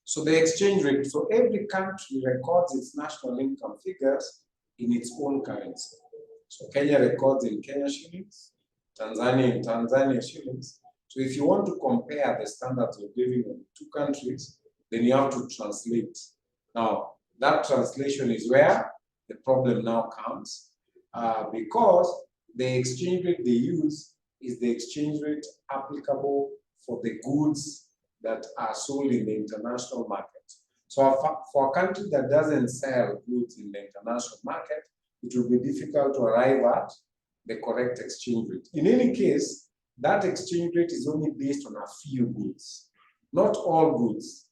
So the exchange rate, so every country records its national income figures in its own currency. So Kenya records in Kenya shillings, Tanzania in Tanzania shillings. So if you want to compare the standards of living of two countries, then you have to translate. Now, that translation is where the problem now comes, because the exchange rate they use is the exchange rate applicable for the goods that are sold in the international market. So for a country that doesn't sell goods in the international market, it will be difficult to arrive at the correct exchange rate. In any case, that exchange rate is only based on a few goods, not all goods.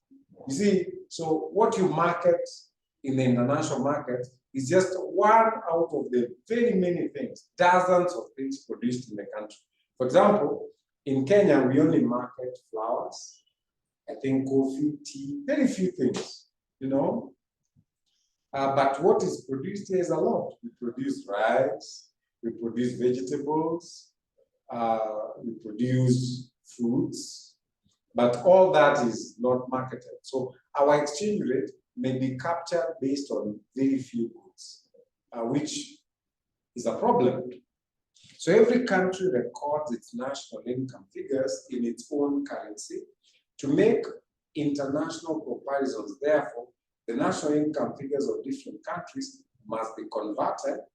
You see, so what you market in the international market is just one out of the very many things, dozens of things produced in the country. For example, in Kenya, we only market flowers, I think coffee, tea, very few things, you know. But what is produced here is a lot. We produce rice, we produce vegetables, we produce fruits, but all that is not marketed. So our exchange rate may be captured based on very few goods, which is a problem. So every country records its national income figures in its own currency. To make international comparisons, therefore, the national income figures of different countries must be converted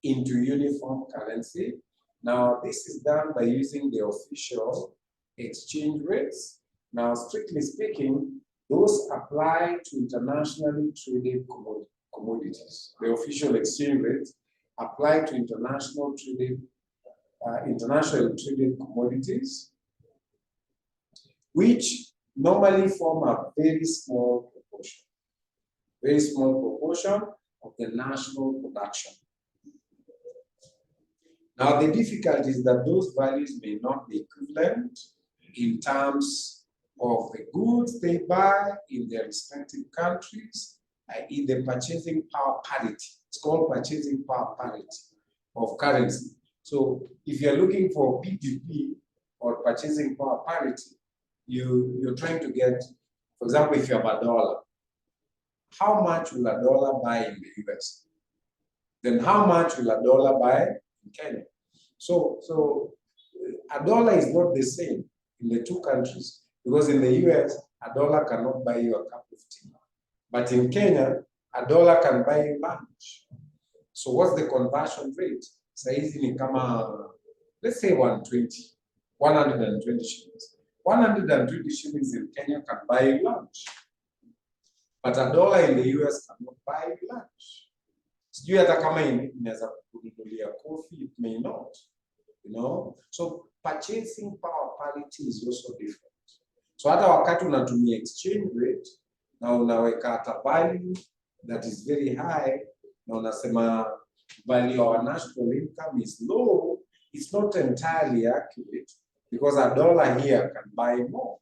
into uniform currency. Now, this is done by using the official exchange rates. Now, strictly speaking, those apply to internationally traded commodities. The official exchange rates apply to internationally traded commodities, which normally form a very small proportion of the national production. Now, the difficulty is that those values may not be equivalent in terms of the goods they buy in their respective countries, i.e. the purchasing power parity. It's called purchasing power parity of currency. So if you're looking for PPP or purchasing power parity, you're trying to get, for example, if you have $1, how much will $1 buy in the US? Then how much will $1 buy in Kenya? So $1 is not the same in the two countries, because in the US, $1 cannot buy you a cup of tea. But in Kenya, $1 can buy you lunch. So what's the conversion rate? Saizi ni kama, let's say 120 shillings. 120 shillings in Kenya can buy you lunch. But $1 in the US cannot buy you lunch. Sijui hata kama inaweza kununulia coffee, it may not, you know. So purchasing power parity is also different. So hata wakati unatumia exchange rate na unaweka hata value that is very high na unasema value of our national income is low, it's not entirely accurate, because $1 here can buy more.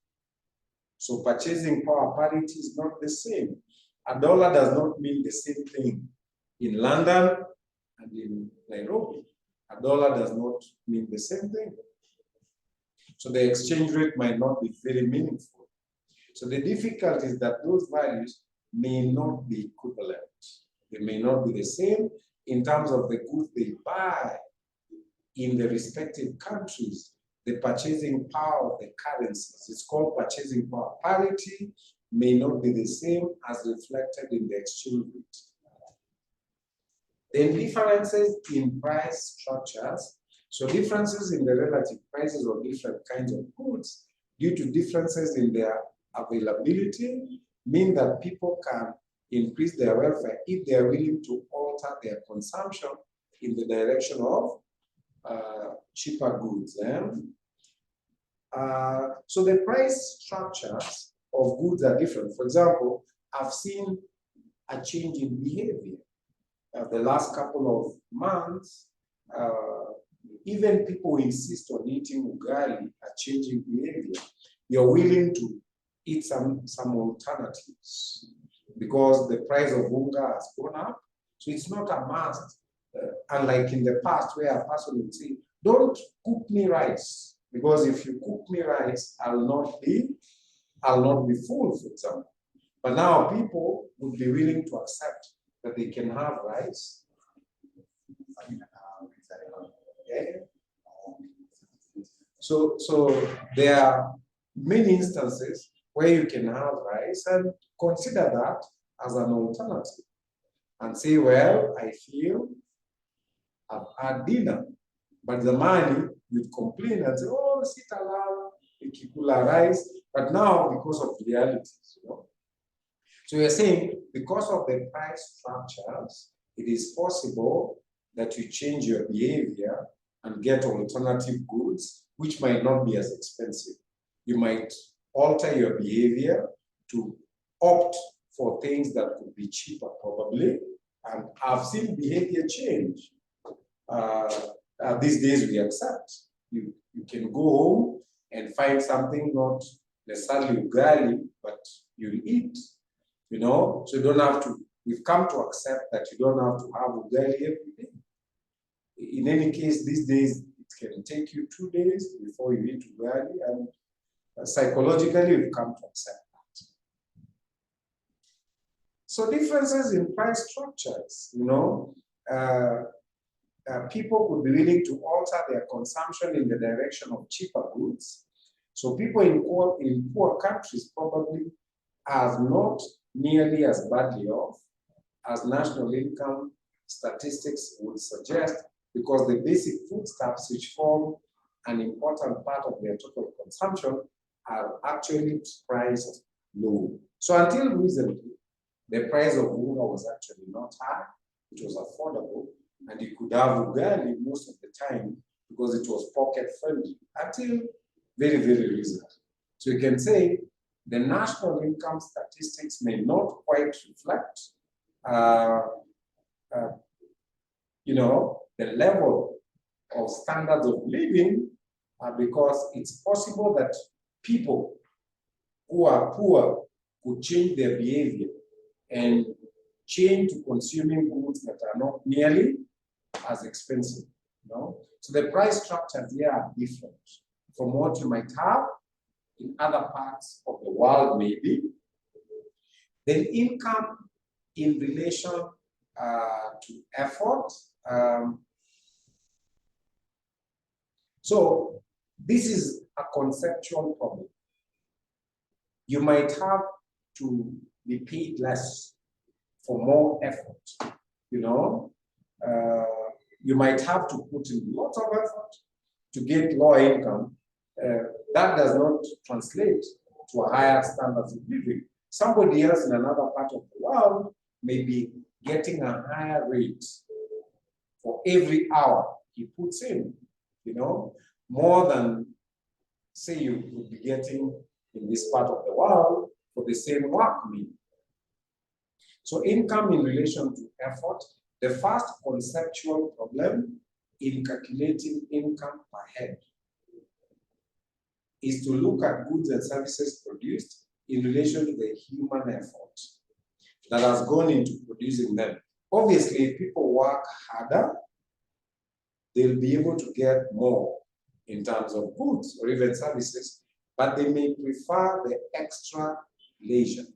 So purchasing power parity is not the same. $1 does not mean the same thing in London and in Nairobi. $1 does not mean the same thing. So the exchange rate might not be very meaningful. So the difficulty is that those values may not be equivalent. They may not be the same in terms of the goods they buy in the respective countries. The purchasing power of the currencies, it's called purchasing power parity, may not be the same as reflected in the exchange rate. Then differences in price structures. So differences in the relative prices of different kinds of goods due to differences in their availability mean that people can increase their welfare if they are willing to alter their consumption in the direction of cheaper goods. So the price structures of goods are different. For example, I've seen a change in behavior. The last couple of months, even people who insist on eating ugali are changing behavior. You're willing to eat some alternatives because the price of unga has gone up. So it's not a must. Unlike in the past where a person would say, don't cook me rice, because if you cook me rice, I will not be I'll not be full, for example. But now people would be willing to accept that they can have rice. Yeah. So there are many instances where you can have rice and consider that as an alternative and say, well, I feel I've had dinner, but the money you'd complain and say, oh, sit around, ikikula rice. But now, because of realities, you know. So you're saying because of the price structures, it is possible that you change your behavior and get alternative goods, which might not be as expensive. You might alter your behavior to opt for things that could be cheaper, probably. And I've seen behavior change. These days we accept. You can go home and find something not necessarily ugali, but you'll eat, you know? So you don't have to, we've come to accept that you don't have to have ugali every day. In any case, these days, it can take you 2 days before you eat ugali, and psychologically, we've come to accept that. So differences in price structures, you know, people would be willing to alter their consumption in the direction of cheaper goods. So people in poor countries probably are not nearly as badly off as national income statistics would suggest, because the basic foodstuffs, which form an important part of their total consumption, are actually priced low. So until recently, the price of unga was actually not high, it was affordable, and you could have ugali most of the time because it was pocket friendly until very, very recently. So you can say the national income statistics may not quite reflect, you know, the level of standards of living, because it's possible that people who are poor could change their behavior and change to consuming goods that are not nearly as expensive, you know? So the price structures here are different from what you might have in other parts of the world, maybe. Then income in relation to effort. So this is a conceptual problem. You might have to be paid less for more effort, you know? You might have to put in lots of effort to get lower income. That does not translate to a higher standard of living. Somebody else in another part of the world may be getting a higher rate for every hour he puts in, you know, more than, say, you would be getting in this part of the world for the same work maybe. So income in relation to effort, the first conceptual problem in calculating income per head is to look at goods and services produced in relation to the human effort that has gone into producing them. Obviously, if people work harder, they'll be able to get more in terms of goods or even services, but they may prefer the extra leisure.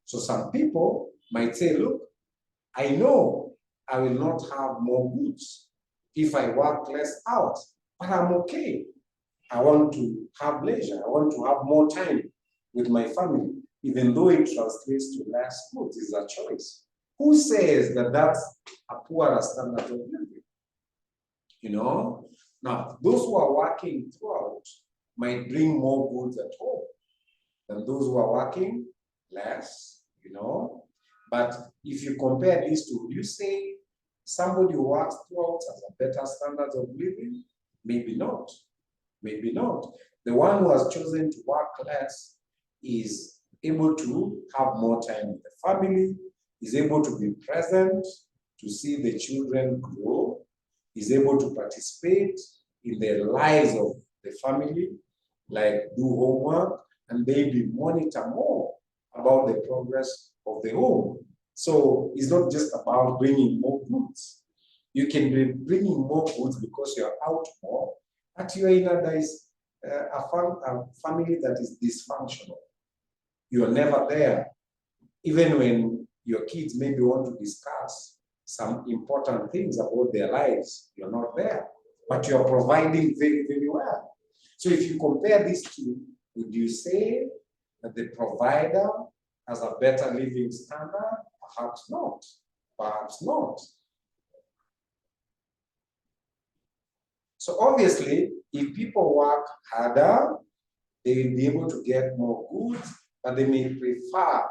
So some people might say, look, I know I will not have more goods if I work less hours, but I'm okay. I want to have leisure. I want to have more time with my family, even though it translates to less goods. It's a choice. Who says that that's a poorer standard of living? You know? Now, those who are working throughout might bring more goods at home than those who are working less, you know? But if you compare these two, would you say somebody who works throughout has a better standard of living? Maybe not. Maybe not. The one who has chosen to work less is able to have more time with the family, is able to be present, to see the children grow, is able to participate in the lives of the family, like do homework, and maybe monitor more about the progress of the home. So it's not just about bringing more goods. You can be bringing more goods because you're out more, but you're in a a family that is dysfunctional. You are never there. Even when your kids maybe want to discuss some important things about their lives, you're not there. But you're providing very, very well. So if you compare these two, would you say that the provider has a better living standard? Perhaps not. Perhaps not. So obviously, if people work harder, they will be able to get more goods, but they may prefer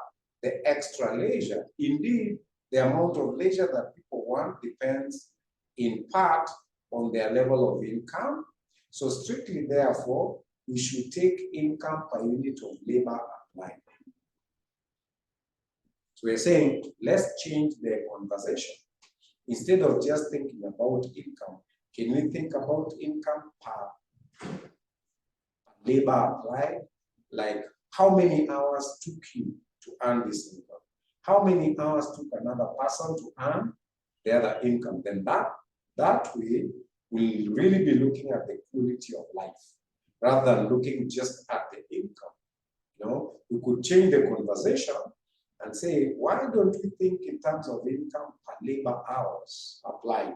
the extra leisure. Indeed, the amount of leisure that people want depends in part on their level of income. So strictly, therefore, we should take income per unit of labor applied. So we're saying, let's change the conversation. Instead of just thinking about income, can we think about income per labor applied? Like, how many hours took you to earn this income? How many hours took another person to earn the other income? Then that way, we'll really be looking at the quality of life rather than looking just at the income. You know, we could change the conversation and say, why don't we think in terms of income per labor hours applied?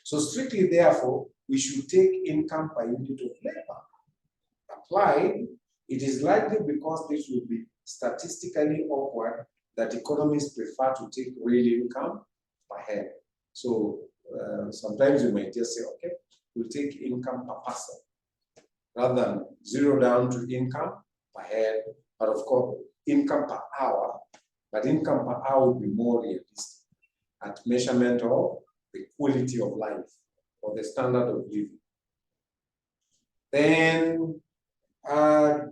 So strictly, therefore, we should take income per unit of labor applied. It is likely because this will be statistically awkward that economists prefer to take real income per head. So sometimes you might just say, okay, we'll take income per person rather than zero down to income per head, but of course, income per hour. But income per hour would be more realistic at measurement of the quality of life or the standard of living. Then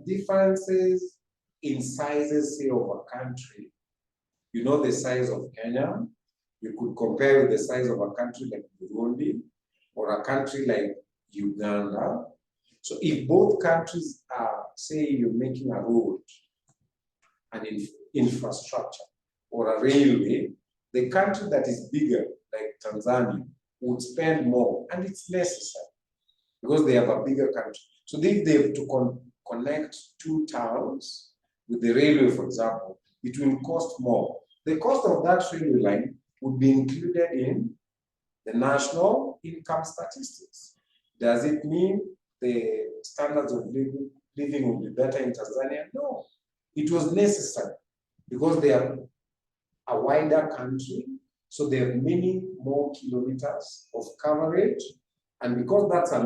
differences in sizes, say, of a country. You know the size of Kenya. You could compare with the size of a country like Burundi or a country like Uganda. So if both countries are, say, you're making a road, an infrastructure, or a railway, the country that is bigger, like Tanzania, would spend more, and it's necessary because they have a bigger country. So if they have to connect two towns with the railway, for example, it will cost more. The cost of that railway line would be included in the national income statistics. Does it mean the standards of living will be better in Tanzania? No. It was necessary because they are a wider country, so they have many more kilometers of coverage, and because that's a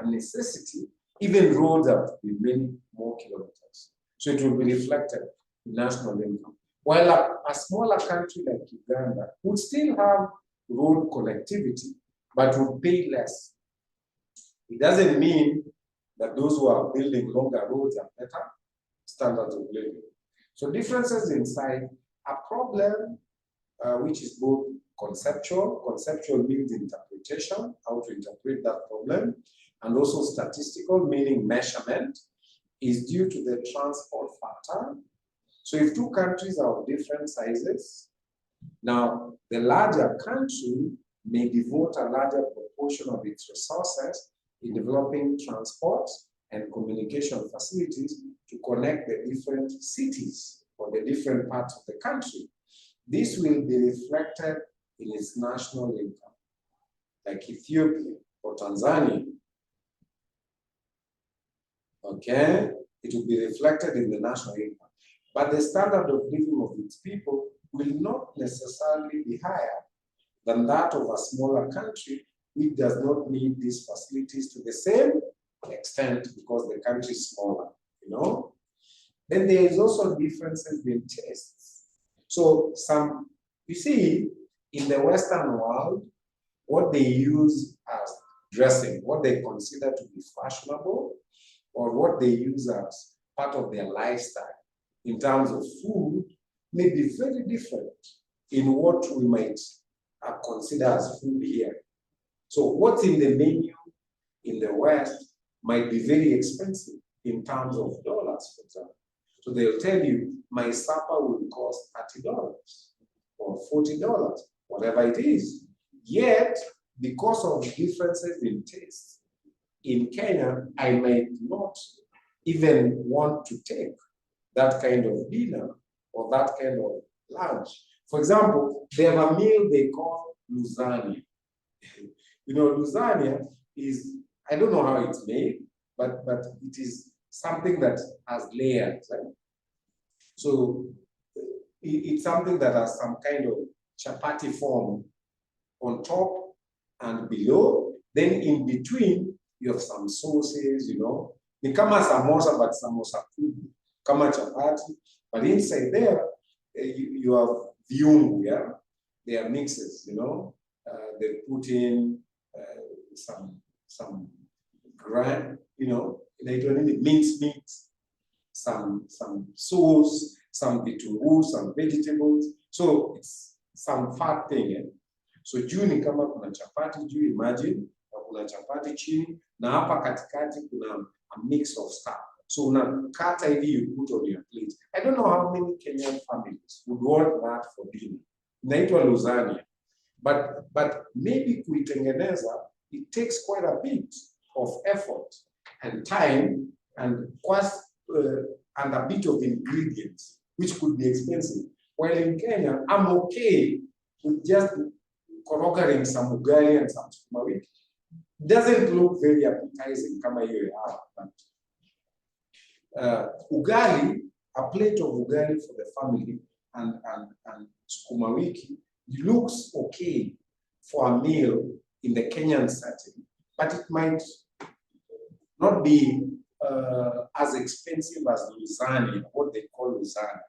necessity, even roads have to be many more kilometers. So it will be reflected in national income. While a smaller country like Uganda would still have road connectivity, but would pay less. It doesn't mean that those who are building longer roads have better standards of living. So differences in size are a problem which is both conceptual. Conceptual means interpretation, how to interpret that problem, and also statistical, meaning measurement, is due to the transport factor. So if two countries are of different sizes, now the larger country may devote a larger proportion of its resources in developing transport and communication facilities to connect the different cities or the different parts of the country. This will be reflected in its national income, like Ethiopia or Tanzania. Okay, it will be reflected in the national income. But the standard of living of its people will not necessarily be higher than that of a smaller country which does not need these facilities to the same extent because the country is smaller, you know? Then there is also differences in tastes. So you see, in the Western world, what they use as dressing, what they consider to be fashionable, or what they use as part of their lifestyle in terms of food may be very different in what we might consider as food here. So what's in the menu in the West might be very expensive in terms of dollars, for example. So they'll tell you, my supper will cost $30 or $40, whatever it is. Yet, because of differences in taste, in Kenya, I might not even want to take that kind of dinner or that kind of lunch. For example, they have a meal they call lasagna. Lasagna is, I don't know how it's made, but it is something that has layers. Right? So it's something that has some kind of chapati form on top and below. Then in between, you have some sauces, Ni kama samosa, but samosa food, kama chapati. But inside there, you have viungo, yeah? They are mixes, they put in some grind, minced meat, some sauce, some vitunguu, some vegetables. So it's some fat thing. Eh? So juu ni kama kuna chapati juu, imagine, na kuna chapati chini, na hapa katikati kuna a mix of stuff. So unakata hivi, you put on your plate. I don't know how many Kenyan families would want that for dinner. Inaitwa lasagna. But maybe kuitengeneza, it takes quite a bit of effort and time and and a bit of ingredients, which could be expensive. While in Kenya, I'm okay with just korogering some ugali and some sukuma wiki. Doesn't look very appetizing kama hiyo ya hapa. Ugali, a plate of ugali for the family and sukuma wiki looks okay for a meal in the Kenyan setting, but it might not be as expensive as lasagna, what they call lasagna.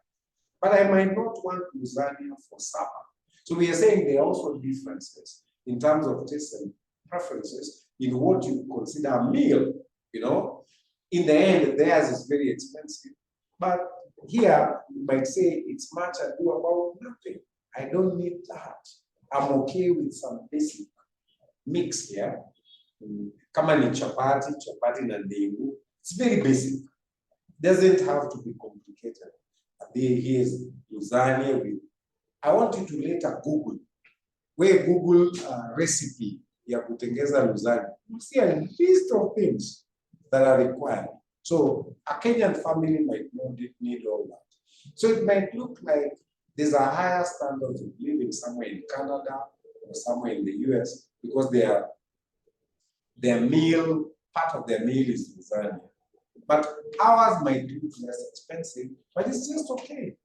But I might not want lasagna for supper. So we are saying there are also differences in terms of taste and preferences in what you consider a meal, In the end, theirs is very expensive. But here, you might say it's much ado about nothing. I don't need that. I'm okay with some basic mix here. Kama ni chapati na ndengu. It's very basic. Doesn't have to be complicated. Here's lasagna with. I want you to later Google. Where Google recipe ya kutengeza lasagna. You see a list of things that are required. So a Kenyan family might not need all that. So it might look like there's a higher standard of living somewhere in Canada or somewhere in the US because their meal, part of their meal is lasagna. But ours might look less expensive, but it's just okay.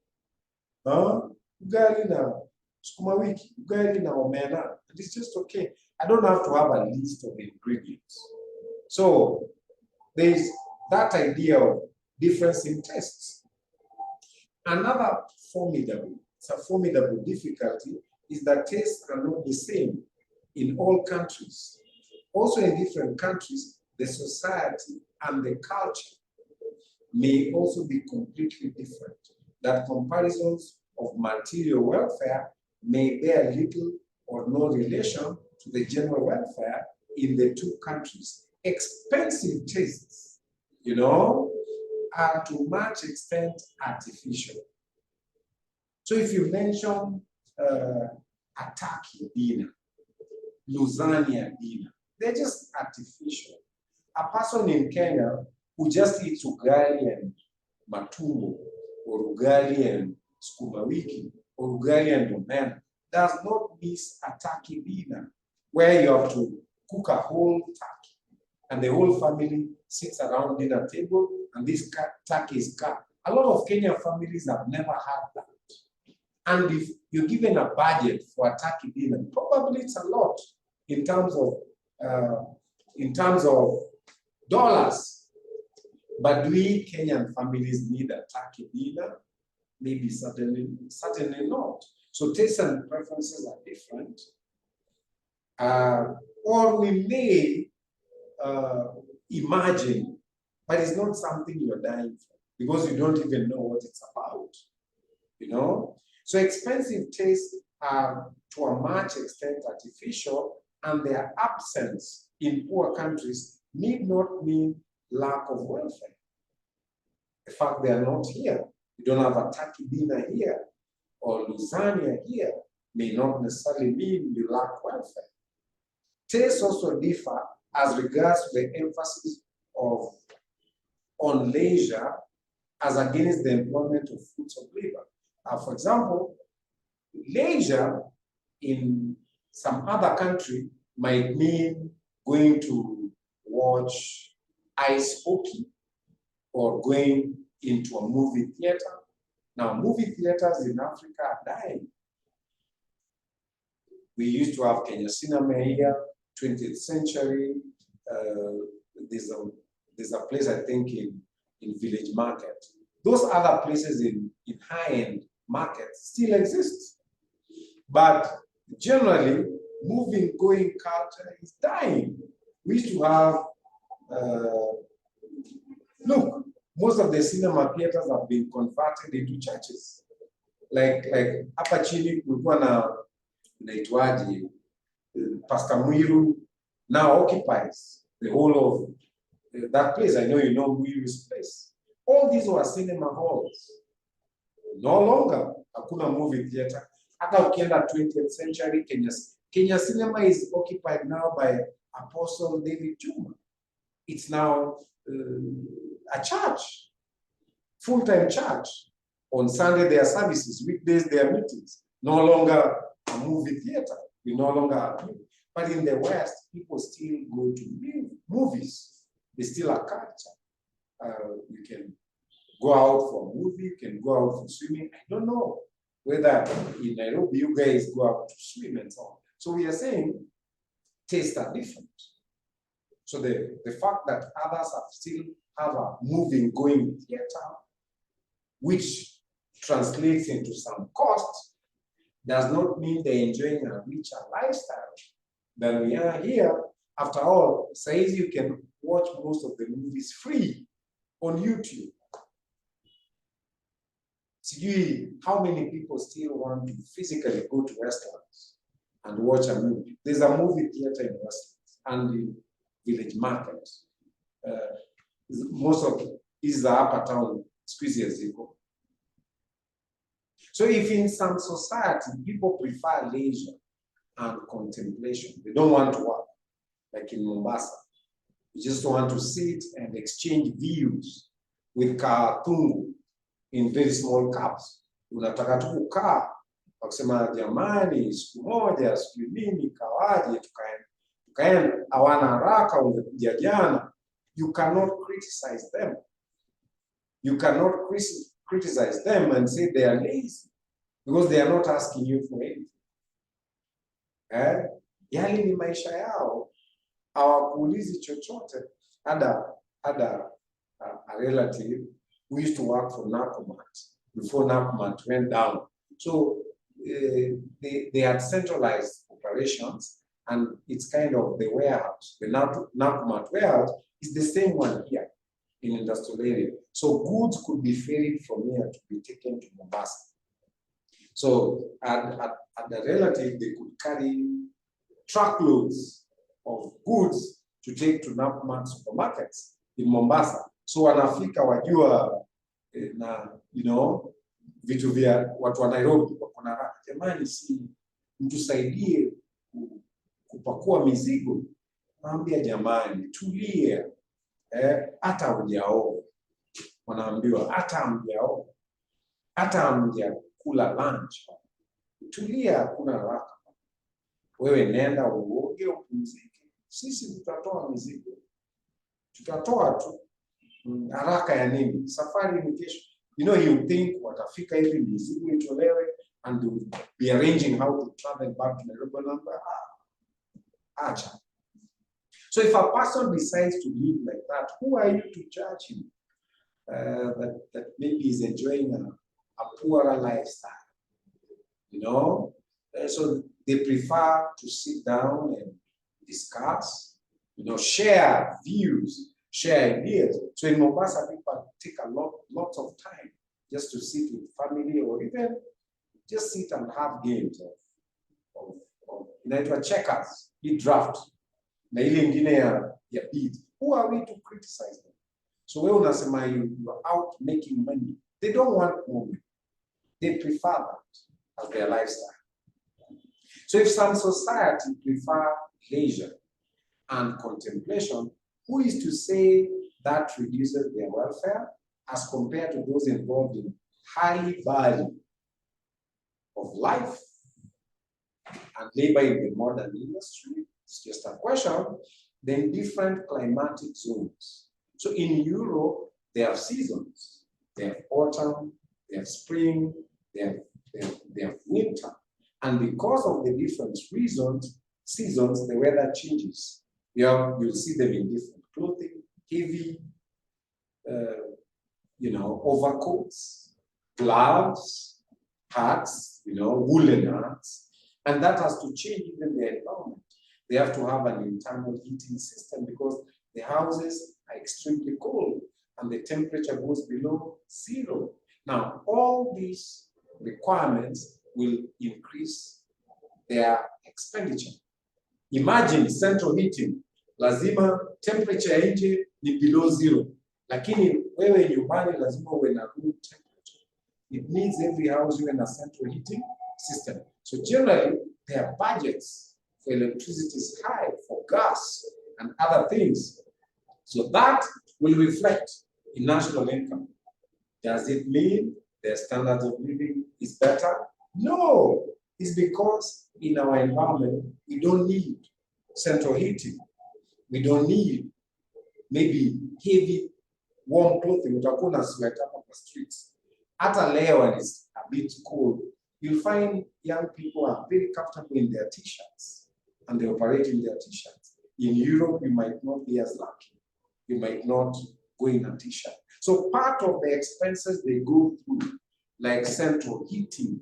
Ugali na sukuma wiki, ugali na omena, it's just okay. I don't have to have a list of ingredients. So there's that idea of difference in tastes. Another formidable difficulty is that tastes are not the same in all countries. Also in different countries, the society and the culture may also be completely different. That comparisons of material welfare may bear little or no relation to the general welfare in the two countries. Expensive tastes, are to much extent artificial. So if you mention a turkey dinner, lasagna dinner, they're just artificial. A person in Kenya who just eats ugali and matumbo, or ugali and sukuma wiki, or ugali and omena, does not miss a turkey dinner, where you have to cook a whole turkey, and the whole family sits around dinner table, and this turkey is cut. A lot of Kenyan families have never had that. And if you're given a budget for a turkey dinner, probably it's a lot in terms of dollars. But do we Kenyan families need a turkey dinner? Maybe certainly not. So tastes and preferences are different. Or we may imagine, but it's not something you're dying for because you don't even know what it's about. So expensive tastes are to a much extent artificial, and their absence in poor countries need not mean lack of welfare. The fact they are not here, you don't have a turkey dinner here, or lasagna here, may not necessarily mean you lack welfare. Tastes also differ as regards to the emphasis on leisure as against the employment of fruits of labor. For example, leisure in some other country might mean going to watch ice hockey or going into a movie theater. Now, movie theaters in Africa are dying. We used to have Kenya Cinema here, 20th century. There's a place, I think, in Village Market. Those other places in high-end markets still exist. But generally, moving-going culture is dying. We used to have, look, most of the cinema theaters have been converted into churches. Like hapa chini kulikuwa na naitwaje, Pastor Mwiru now occupies the whole of that place. I know you know Mwiru's place. All these were cinema halls. No longer hakuna movie theater. Hata ukienda 20th century, Kenya Cinema is occupied now by Apostle David Juma. It's now a church, full-time church. On Sunday, there are services. Weekdays, there are meetings. No longer a movie theater. We no longer have it. But in the West, people still go to movies. There's still a culture. You can go out for a movie, you can go out for swimming. I don't know whether in Nairobi you guys go out to swim and so on. So we are saying tastes are different. So the fact that others still have a moving going theater, which translates into some cost, does not mean they're enjoying a richer lifestyle than we are here. After all, says you can watch most of the movies free on YouTube. See how many people still want to physically go to restaurants and watch a movie. There's a movie theater in restaurants and in Village Market. Most of these are upper town species. So if in some society, people prefer leisure and contemplation, they don't want to work, like in Mombasa. You just want to sit and exchange views with Katungu in very small cups. Unataka tu kukaa, wakisema jamani, siku moja, siku nini, kawaje, tukaenda, hawana haraka, ungekuja jana. You cannot criticize them. You cannot criticize them and say they are lazy because they are not asking you for anything. Yali ni maisha yao, hawakuulizi chochote. Had a relative who used to work for Nakumatt before Nakumatt went down. So they had centralized operations, and it's kind of the warehouse. The Nakumatt warehouse is the same one here in industrial area. So goods could be ferried from here to be taken to Mombasa. So at the relative, they could carry truckloads of goods to take to Nakumatt supermarkets in Mombasa. So wanafika wajua na vitu vya watu wa Nairobi wako na raha. Jamani, si mtusaidie kupakua mizigo. Naambia jamani, tulia. Hata hujaoga. Wanaambiwa hata hamjaoga. Hata hamjakula lunch. Tulia, hakuna haraka. Wewe nenda uoge, upumzike. Sisi tutatoa mizigo. Tutatoa tu. Haraka ya nini? Safari ni kesho. You think watafika hivi mizigo itolewe and they will be arranging how to travel back to Nairobi number. Acha. So if a person decides to live like that, who are you to judge him? That maybe is enjoying a poorer lifestyle. So they prefer to sit down and discuss, share views, share ideas. So in Mombasa, people take lots of time just to sit with family or even just sit and have games of checkers, draft. Na ile ingine ya bid. Who are we to criticize them? So wewe unasema you are out making money. They don't want money. They prefer that as their lifestyle. So if some society prefer leisure and contemplation, who is to say that reduces their welfare as compared to those involved in high value of life and labor in the modern industry? It's just a question. Then different climatic zones. So in Europe, they have seasons. They have autumn, they have spring, they have winter. And because of the different seasons, the weather changes. You'll see them in different clothing, heavy, overcoats, gloves, hats, woolen hats. And that has to change even the environment. They have to have an internal heating system because the houses are extremely cold and the temperature goes below 0. Now, all these requirements will increase their expenditure. Imagine central heating, lazima temperature nje ni below 0. Lakini wewe nyumbani lazima uwe na room temperature. It needs every house you in a central heating system. So generally, their budgets for electricity is high, for gas and other things. So that will reflect in national income. Does it mean their standard of living is better? No, it's because in our environment, we don't need central heating. We don't need maybe heavy, warm clothing. Utakuna sweater on the streets. Hata leo when it's a bit cold, you'll find young people are very comfortable in their t-shirts and they operate in their t-shirts. In Europe, you might not be as lucky. You might not go in a t-shirt. So part of the expenses they go through, like central heating,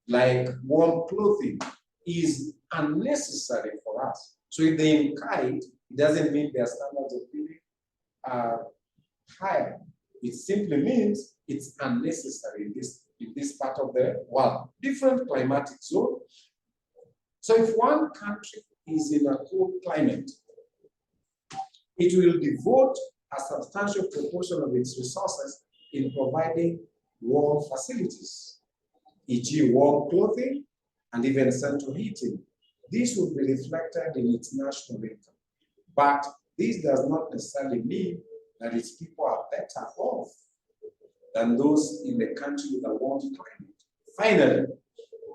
like warm clothing, is unnecessary for us. So if they incur it, it doesn't mean their standards of living are higher. It simply means it's unnecessary in this part of the world. Different climatic zone. So if one country is in a cold climate, it will devote a substantial proportion of its resources in providing warm facilities, e.g. warm clothing and even central heating. This will be reflected in its national income. But this does not necessarily mean that its people are better off than those in the country with a warm climate. Finally,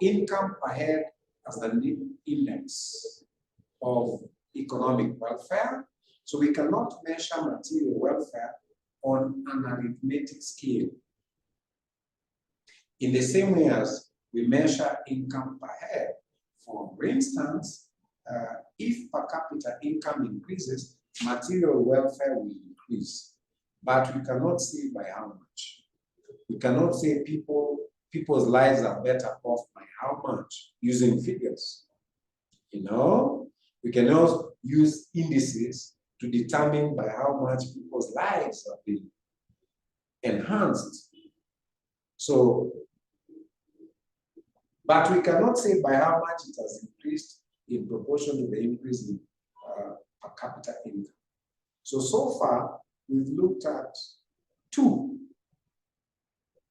income per head as an index of economic welfare. So we cannot measure material welfare on an arithmetic scale. In the same way as we measure income per head, for instance, if per capita income increases, material welfare will increase. But we cannot say by how much. We cannot say people's lives are better off by how much using figures. We can also use indices to determine by how much people's lives have been enhanced. So, but we cannot say by how much it has increased in proportion to the increase in per capita income. So far, we've looked at two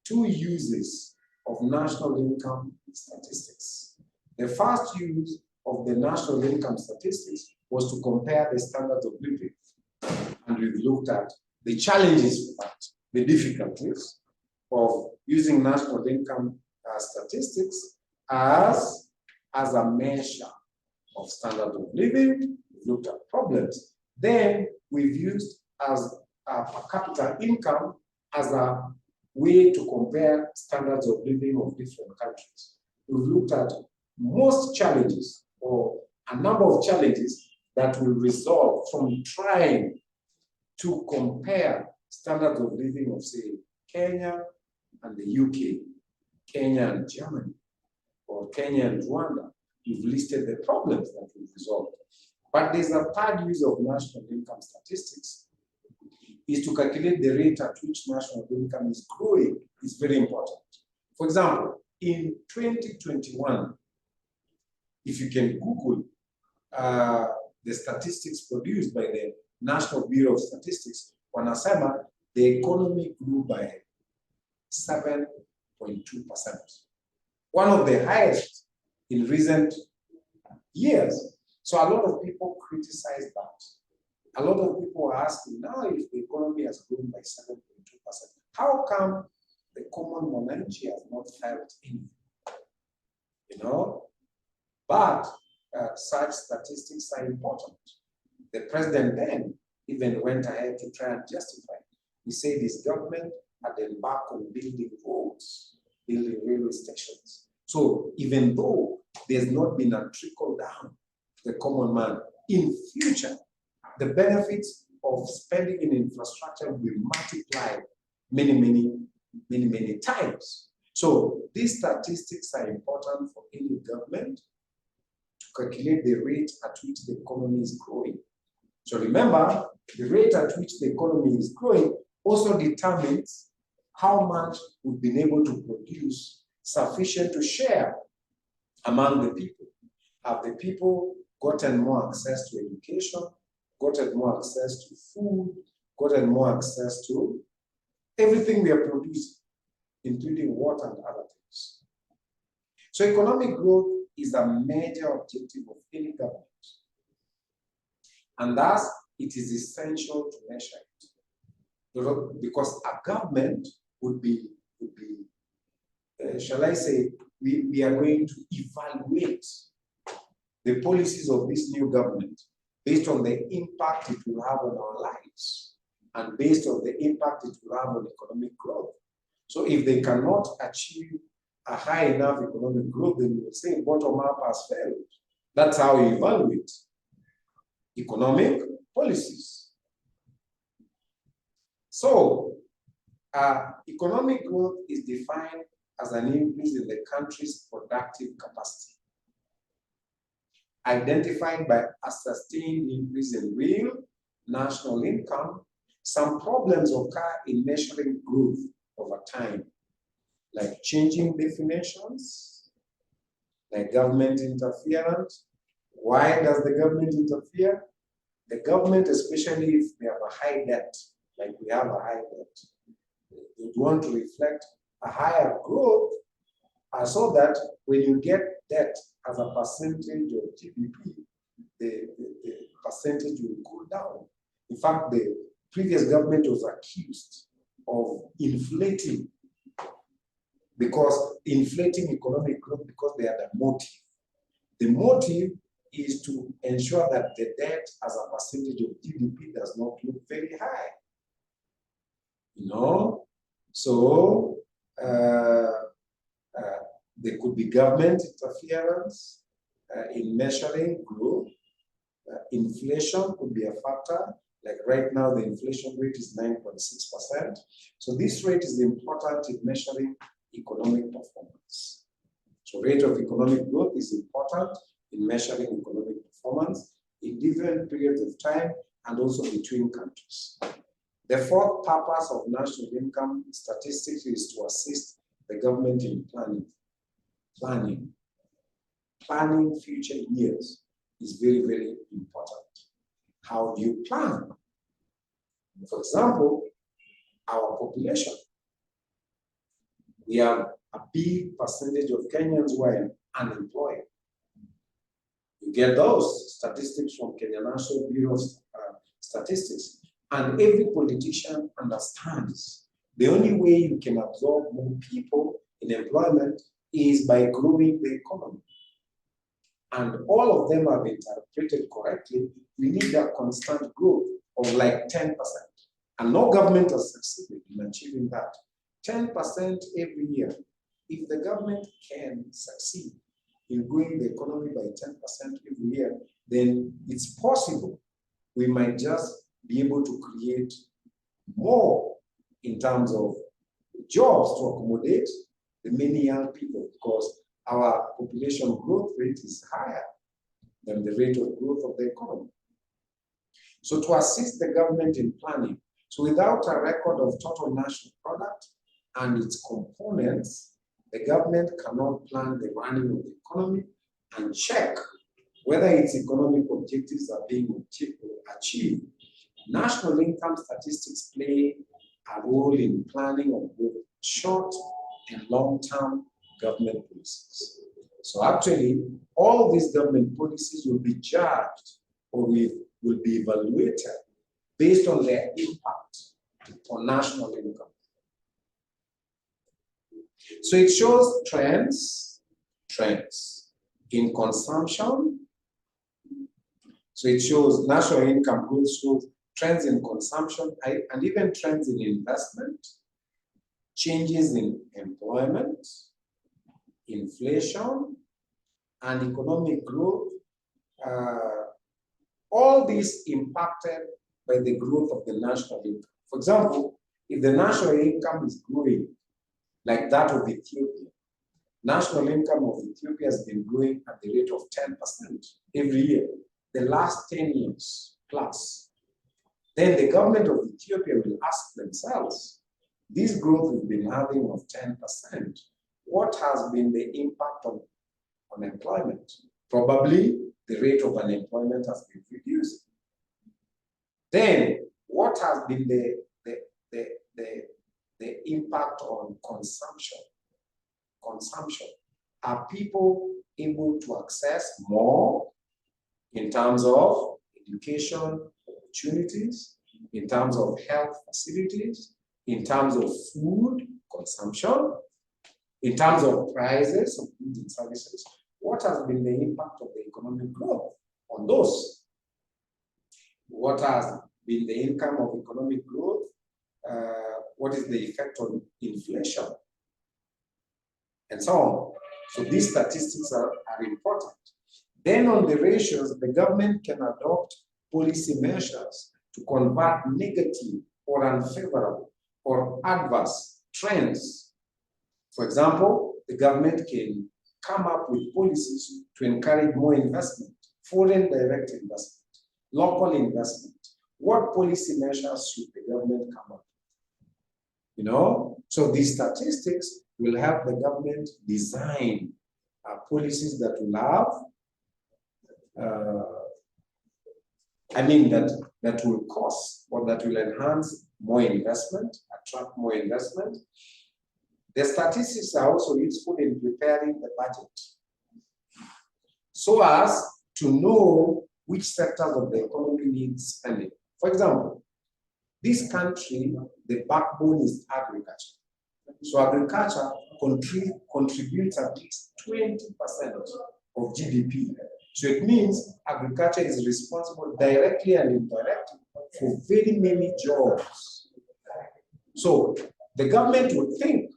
uses of national income statistics. The first use of the national income statistics was to compare the standards of living. And we've looked at the challenges with that, the difficulties of using national income statistics as a measure of standard of living. We've looked at problems. Then we've used as a per capita income as a way to compare standards of living of different countries. We've looked at most challenges or a number of challenges that will result from trying to compare standards of living of, say, Kenya and the UK, Kenya and Germany, or Kenya and Rwanda. We've listed the problems that we've resolved. But there's a third use of national income statistics, is to calculate the rate at which national income is growing. Is very important. For example, in 2021, if you can Google the statistics produced by the National Bureau of Statistics, wanasema the economy grew by 7.2%. One of the highest in recent years. So a lot of people criticize that. A lot of people are asking, now if the economy has grown by 7.2%, how come the common Mwananchi has not felt anything? You know? But such statistics are important. The president then even went ahead to try and justify it. He said his government had embarked on building roads, building railway stations. So even though there's not been a trickle down to the common man, in future, the benefits of spending in infrastructure will be multiplied many times. So these statistics are important for any government to calculate the rate at which the economy is growing. So remember, the rate at which the economy is growing also determines how much we've been able to produce sufficient to share among the people. Have the people gotten more access to education, gotten more access to food, gotten more access to everything we are producing, including water and other things? So economic growth is a major objective of any government. And thus, it is essential to measure it. Because a government would be shall I say, we are going to evaluate the policies of this new government based on the impact it will have on our lives and based on the impact it will have on economic growth. So if they cannot achieve a high enough economic growth, then we will say bottom up has failed. That's how we evaluate economic policies. So economic growth is defined as an increase in the country's productive capacity, identified by a sustained increase in real national income. Some problems occur in measuring growth over time, like changing definitions, like government interference. Why does the government interfere? The government, especially if we have a high debt, like we have a high debt, would want to reflect a higher growth so that when you get debt as a percentage of GDP, the percentage will go down. In fact, the previous government was accused of inflating economic growth because they had a motive. The motive is to ensure that the debt as a percentage of GDP does not look very high. You know, so there could be government interference in measuring growth. Inflation could be a factor. Like right now, the inflation rate is 9.6%. So this rate is important in measuring economic performance. So rate of economic growth is important in measuring economic performance in different periods of time and also between countries. The fourth purpose of national income statistics is to assist the government in planning future years is very, very important. How do you plan? For example, our population. We have a big percentage of Kenyans who are unemployed. You get those statistics from Kenya National Bureau of Statistics. And every politician understands the only way you can absorb more people in employment is by growing the economy. And all of them have interpreted correctly. We need a constant growth of like 10%. And no government has succeeded in achieving that. 10% every year. If the government can succeed in growing the economy by 10% every year, then it's possible we might just be able to create more in terms of jobs to accommodate the many young people, because our population growth rate is higher than the rate of growth of the economy. So to assist the government in planning, so without a record of total national product and its components, the government cannot plan the running of the economy and check whether its economic objectives are being achieved. National income statistics play a role in planning of both short and long-term government policies. So actually, all these government policies will be judged or will be evaluated based on their impact on national income. So it shows trends in consumption. So it shows national income growth, shows trends in consumption and even trends in investment, changes in employment, inflation, and economic growth. All these impacted by the growth of the national income. For example, if the national income is growing like that of Ethiopia, national income of Ethiopia has been growing at the rate of 10% every year, the last 10 years plus. Then the government of Ethiopia will ask themselves, this growth we've been having of 10%, what has been the impact on unemployment? Probably the rate of unemployment has been reduced. Then what has been the impact on consumption? Consumption. Are people able to access more in terms of education opportunities, in terms of health facilities, in terms of food consumption, in terms of prices of goods and services? What has been the impact of the economic growth on those? What has been the income of economic growth? What is the effect on inflation? And so on. So these statistics are important. Then on the ratios, the government can adopt policy measures to convert negative or unfavorable or adverse trends. For example, the government can come up with policies to encourage more investment, foreign direct investment, local investment. What policy measures should the government come up with? So these statistics will help the government design policies that will have, that will cost or that will enhance more investment, attract more investment. The statistics are also useful in preparing the budget so as to know which sectors of the economy need spending. For example, this country, the backbone is agriculture. So agriculture contributes at least 20% of GDP. So it means agriculture is responsible directly and indirectly for very many jobs. So the government would think,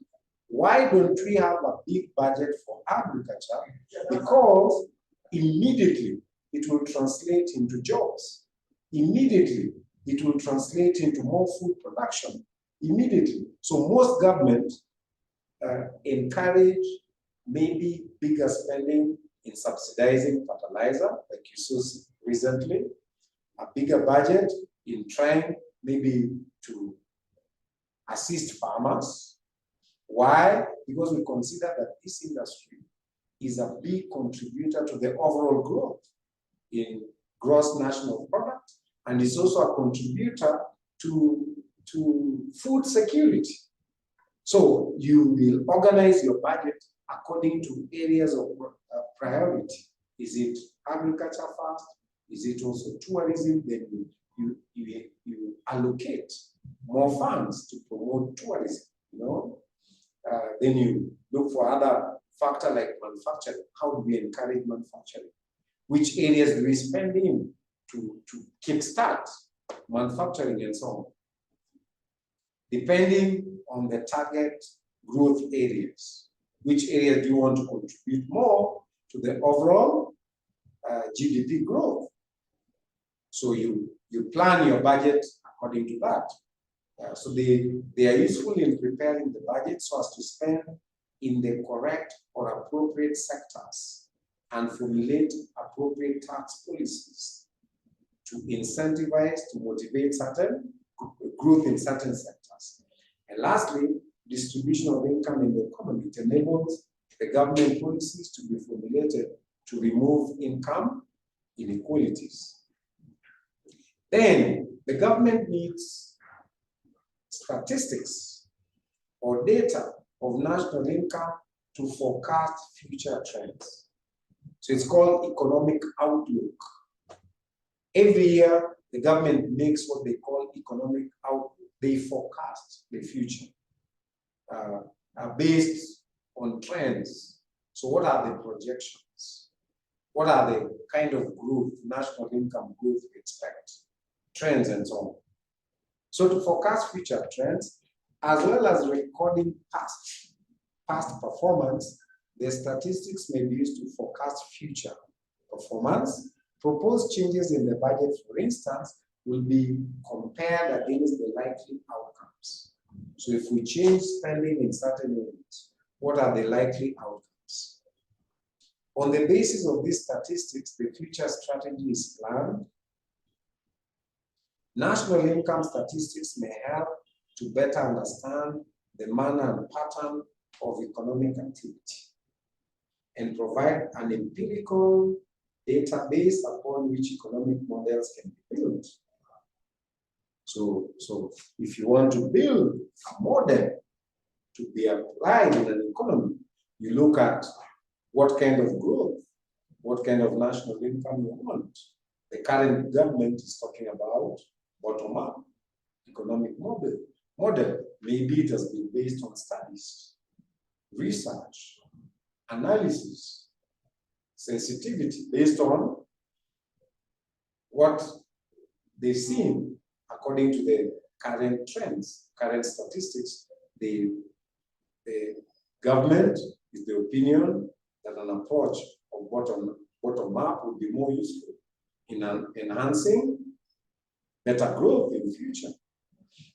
why don't we have a big budget for agriculture? Because immediately it will translate into jobs. Immediately it will translate into more food production. Immediately. So most governments encourage maybe bigger spending in subsidizing fertilizer, like you saw recently, a bigger budget in trying maybe to assist farmers. Why? Because we consider that this industry is a big contributor to the overall growth in gross national product, and is also a contributor to food security. So you will organize your budget according to areas of priority. Is it agriculture first? Is it also tourism? Then you allocate more funds to promote tourism, Then you look for other factors like manufacturing. How do we encourage manufacturing? Which areas do we spend in to kickstart manufacturing and so on? Depending on the target growth areas. Which areas do you want to contribute more to the overall GDP growth? So you plan your budget according to that. So they are useful in preparing the budget so as to spend in the correct or appropriate sectors and formulate appropriate tax policies to incentivize, to motivate certain growth in certain sectors. And lastly, distribution of income in the economy. It enables the government policies to be formulated to remove income inequalities. Then the government needs statistics or data of national income to forecast future trends. So it's called economic outlook. Every year, the government makes what they call economic outlook. They forecast the future based on trends. So what are the projections? What are the kind of growth, national income growth we expect? Trends and so on. So to forecast future trends, as well as recording past performance, the statistics may be used to forecast future performance. Proposed changes in the budget, for instance, will be compared against the likely outcomes. So if we change spending in certain areas, what are the likely outcomes? On the basis of these statistics, the future strategy is planned. National income statistics may help to better understand the manner and pattern of economic activity and provide an empirical database upon which economic models can be built. So if you want to build a model to be applied in an economy, you look at what kind of growth, what kind of national income you want. The current government is talking about bottom-up economic model. Maybe it has been based on studies, research, analysis, sensitivity, based on what they've seen according to the current trends, current statistics. The government is the opinion that an approach of bottom-up would be more useful in enhancing better growth in the future.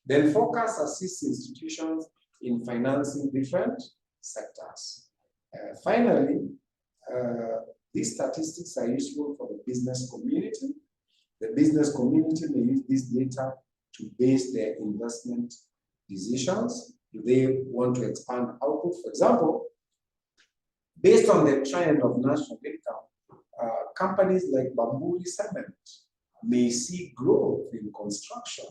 Then forecast assists institutions in financing different sectors. Finally, these statistics are useful for the business community. The business community may use this data to base their investment decisions. Do they want to expand output? For example, based on the trend of national income, companies like Bamburi Cement may see growth in construction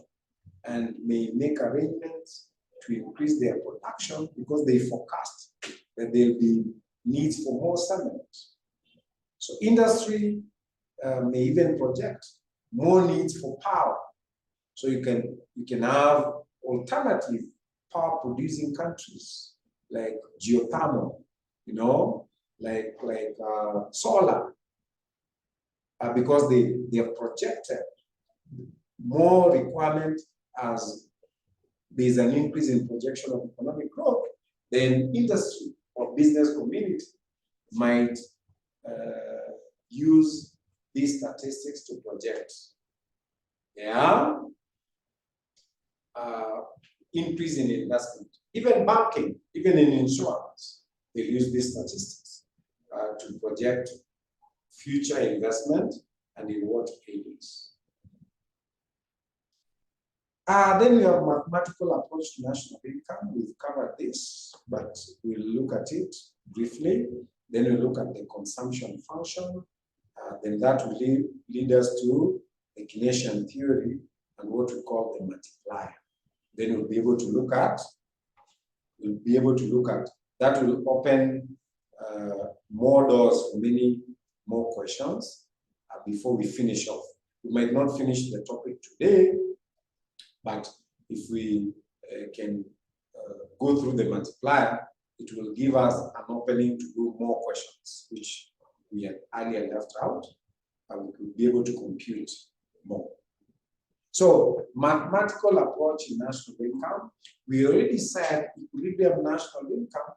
and may make arrangements to increase their production because they forecast that there'll be needs for more cement. So industry may even project more needs for power. So you can have alternative power producing countries like geothermal, like solar, because they have projected more requirement as there's an increase in projection of economic growth. Then industry or business community might use these statistics to project. Increase in investment. Even banking, even in insurance, they use these statistics to project future investment and in what areas. Then we have mathematical approach to national income. We've covered this, but we'll look at it briefly. Then we'll look at the consumption function. Then that will lead us to the Keynesian theory and what we call the multiplier. Then we'll be able to look at, that will open more doors for many more questions before we finish off. We might not finish the topic today, but if we can go through the multiplier, it will give us an opening to do more questions, which we had earlier left out, and we could be able to compute more. So, mathematical approach in national income, we already said equilibrium national income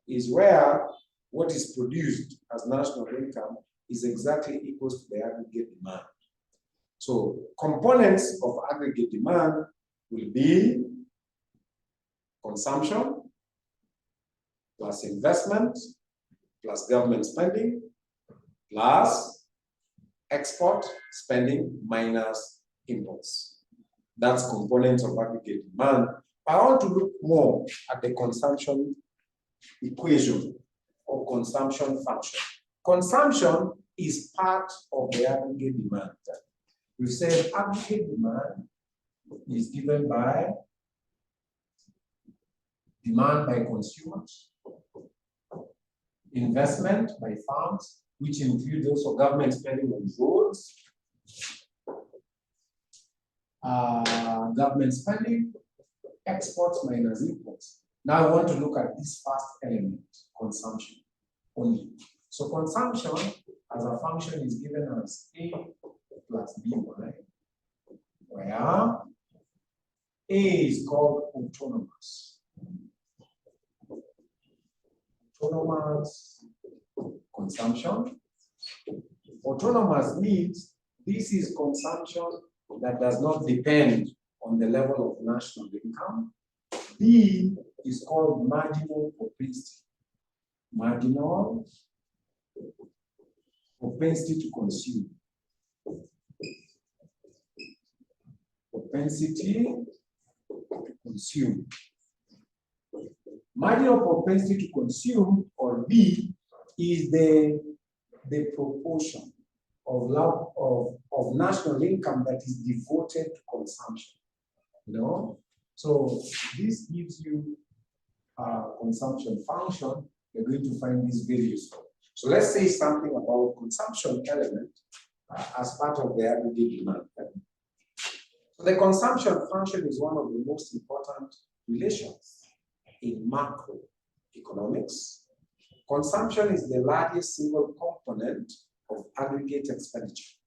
is where what is produced as national income is exactly equal to the aggregate demand. So, components of aggregate demand will be consumption plus investment plus government spending plus export spending minus imports. That's components of aggregate demand. I want to look more at the consumption equation or consumption function. Consumption is part of the aggregate demand. We said aggregate demand is given by demand by consumers investment by farms, which includes also government spending on roads, government spending, exports minus imports. Now I want to look at this first element, consumption only. So consumption as a function is given as A plus BY, where A is called autonomous. Autonomous consumption. Autonomous means this is consumption that does not depend on the level of national income. B is called marginal propensity. Marginal propensity to consume. Propensity to consume. Marginal propensity to consume, or B, is the proportion of national income that is devoted to consumption. You know? So this gives you a consumption function. You're going to find this very useful. So let's say something about consumption element as part of the aggregate demand. So the consumption function is one of the most important relations in macroeconomics. Consumption is the largest single component of aggregate expenditure.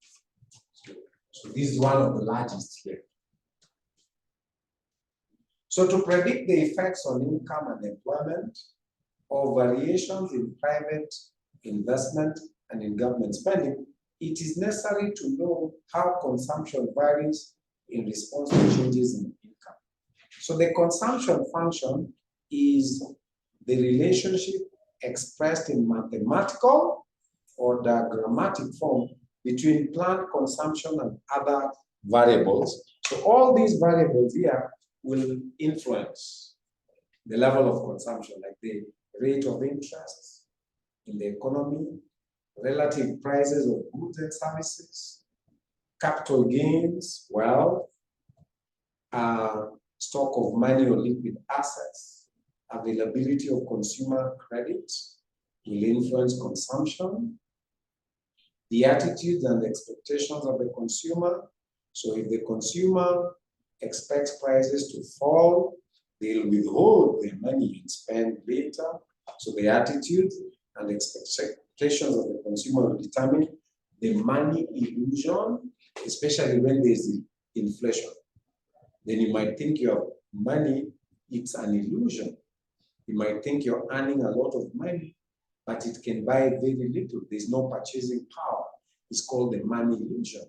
So this is one of the largest here. So to predict the effects on income and employment or variations in private investment and in government spending, it is necessary to know how consumption varies in response to changes in income. So the consumption function is the relationship expressed in mathematical or diagrammatic form between planned consumption and other variables. So all these variables here will influence the level of consumption, like the rate of interest in the economy, relative prices of goods and services, capital gains, wealth, stock of money or liquid assets, availability of consumer credit will influence consumption, the attitudes and expectations of the consumer. So if the consumer expects prices to fall, they'll withhold their money and spend later. So the attitudes and expectations of the consumer will determine the money illusion, especially when there's inflation. Then you might think your money, it's an illusion. You might think you're earning a lot of money, but it can buy very little. There's no purchasing power. It's called the money illusion.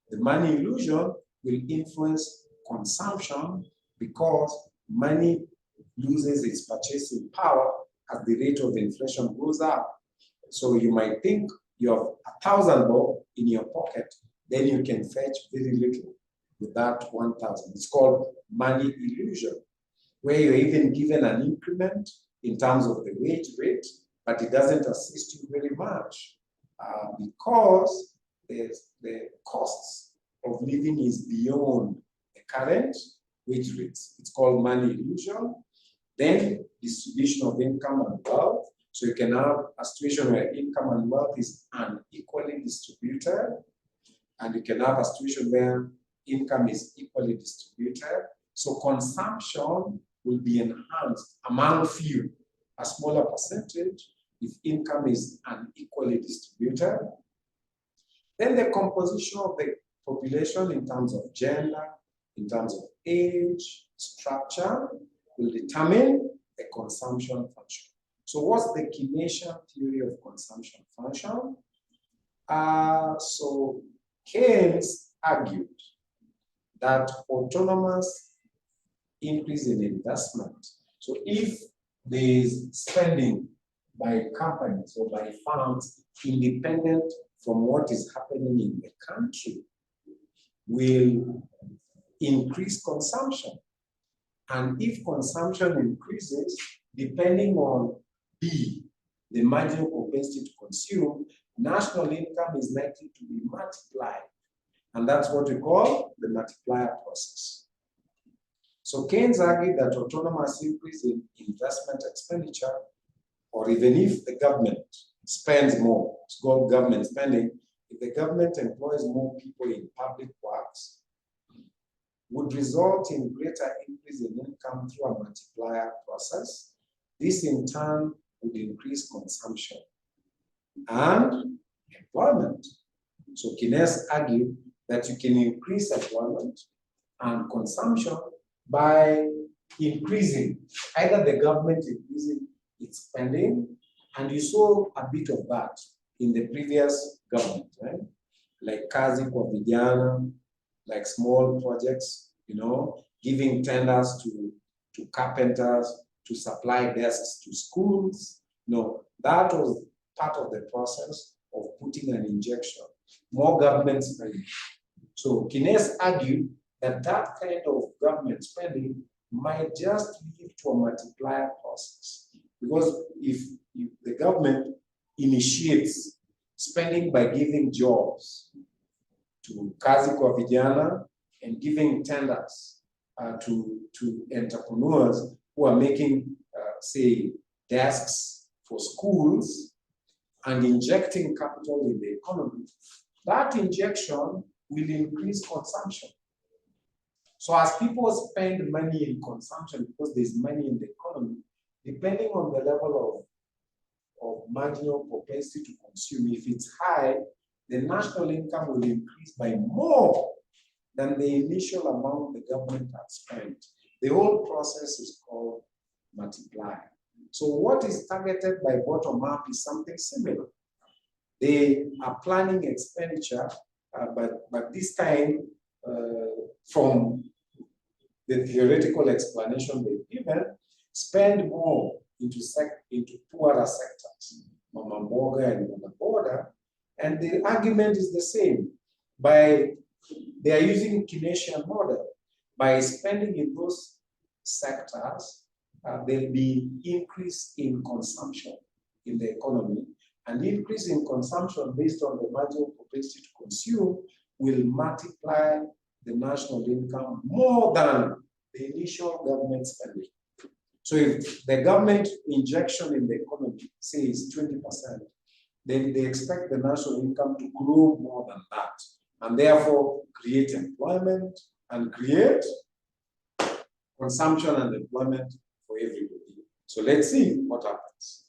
The money illusion will influence consumption because money loses its purchasing power as the rate of inflation goes up. So you might think you have 1,000 bob in your pocket, then you can fetch very little with that 1,000. It's called money illusion, where you're even given an increment in terms of the wage rate, but it doesn't assist you very much because the costs of living is beyond the current wage rates. It's called money illusion. Then distribution of income and wealth. So you can have a situation where income and wealth is unequally distributed, and you can have a situation where income is equally distributed. So consumption will be enhanced among few, a smaller percentage, if income is unequally distributed. Then the composition of the population in terms of gender, in terms of age, structure, will determine the consumption function. So what's the Keynesian theory of consumption function? So Keynes argued that autonomous increase in investment. So if there is spending by companies or by firms independent from what is happening in the country, will increase consumption. And if consumption increases, depending on B, the marginal propensity to consume, national income is likely to be multiplied. And that's what we call the multiplier process. So Keynes argued that autonomous increase in investment expenditure or even if the government spends more, it's called government spending, if the government employs more people in public works, would result in greater increase in income through a multiplier process. This in turn would increase consumption and employment. So Keynes argued that you can increase employment and consumption by increasing, either the government increasing its spending, and you saw a bit of that in the previous government, right? Like Kazi kwa Vijana, like small projects, giving tenders to carpenters to supply desks to schools. That was part of the process of putting an injection, more government spending. So Keynes argued that that kind of government spending might just lead to a multiplier process. Because if the government initiates spending by giving jobs to Kazi kwa Vijana and giving tenders to entrepreneurs who are making, say, desks for schools and injecting capital in the economy, that injection will increase consumption. So as people spend money in consumption, because there's money in the economy, depending on the level of marginal propensity to consume, if it's high, the national income will increase by more than the initial amount the government had spent. The whole process is called multiplier. So what is targeted by bottom-up is something similar. They are planning expenditure, but this time from the theoretical explanation they've given, spend more into poorer sectors, Mama Mboga and Mama Boda, and the argument is the same. They are using Keynesian model. By spending in those sectors, there'll be increase in consumption in the economy, and increase in consumption based on the marginal propensity to consume will multiply the national income more than the initial government spending. So if the government injection in the economy, say, is 20%, then they expect the national income to grow more than that, and therefore create employment and create consumption and employment for everybody. So let's see what happens.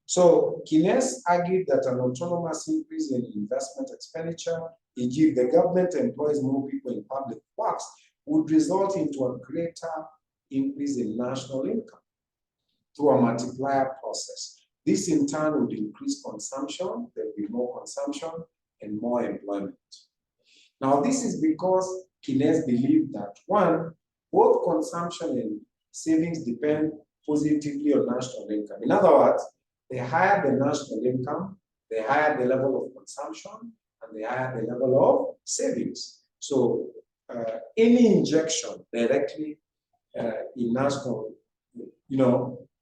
So Keynes argued that an autonomous increase in investment expenditure, e.g. if the government employs more people in public works, would result into a greater increase in national income through a multiplier process. This in turn would increase consumption, there will be more consumption and more employment. Now this is because Keynes believed that, one, both consumption and savings depend positively on national income. In other words, the higher the national income, the higher the level of consumption, and the higher the level of savings. So any injection directly in national,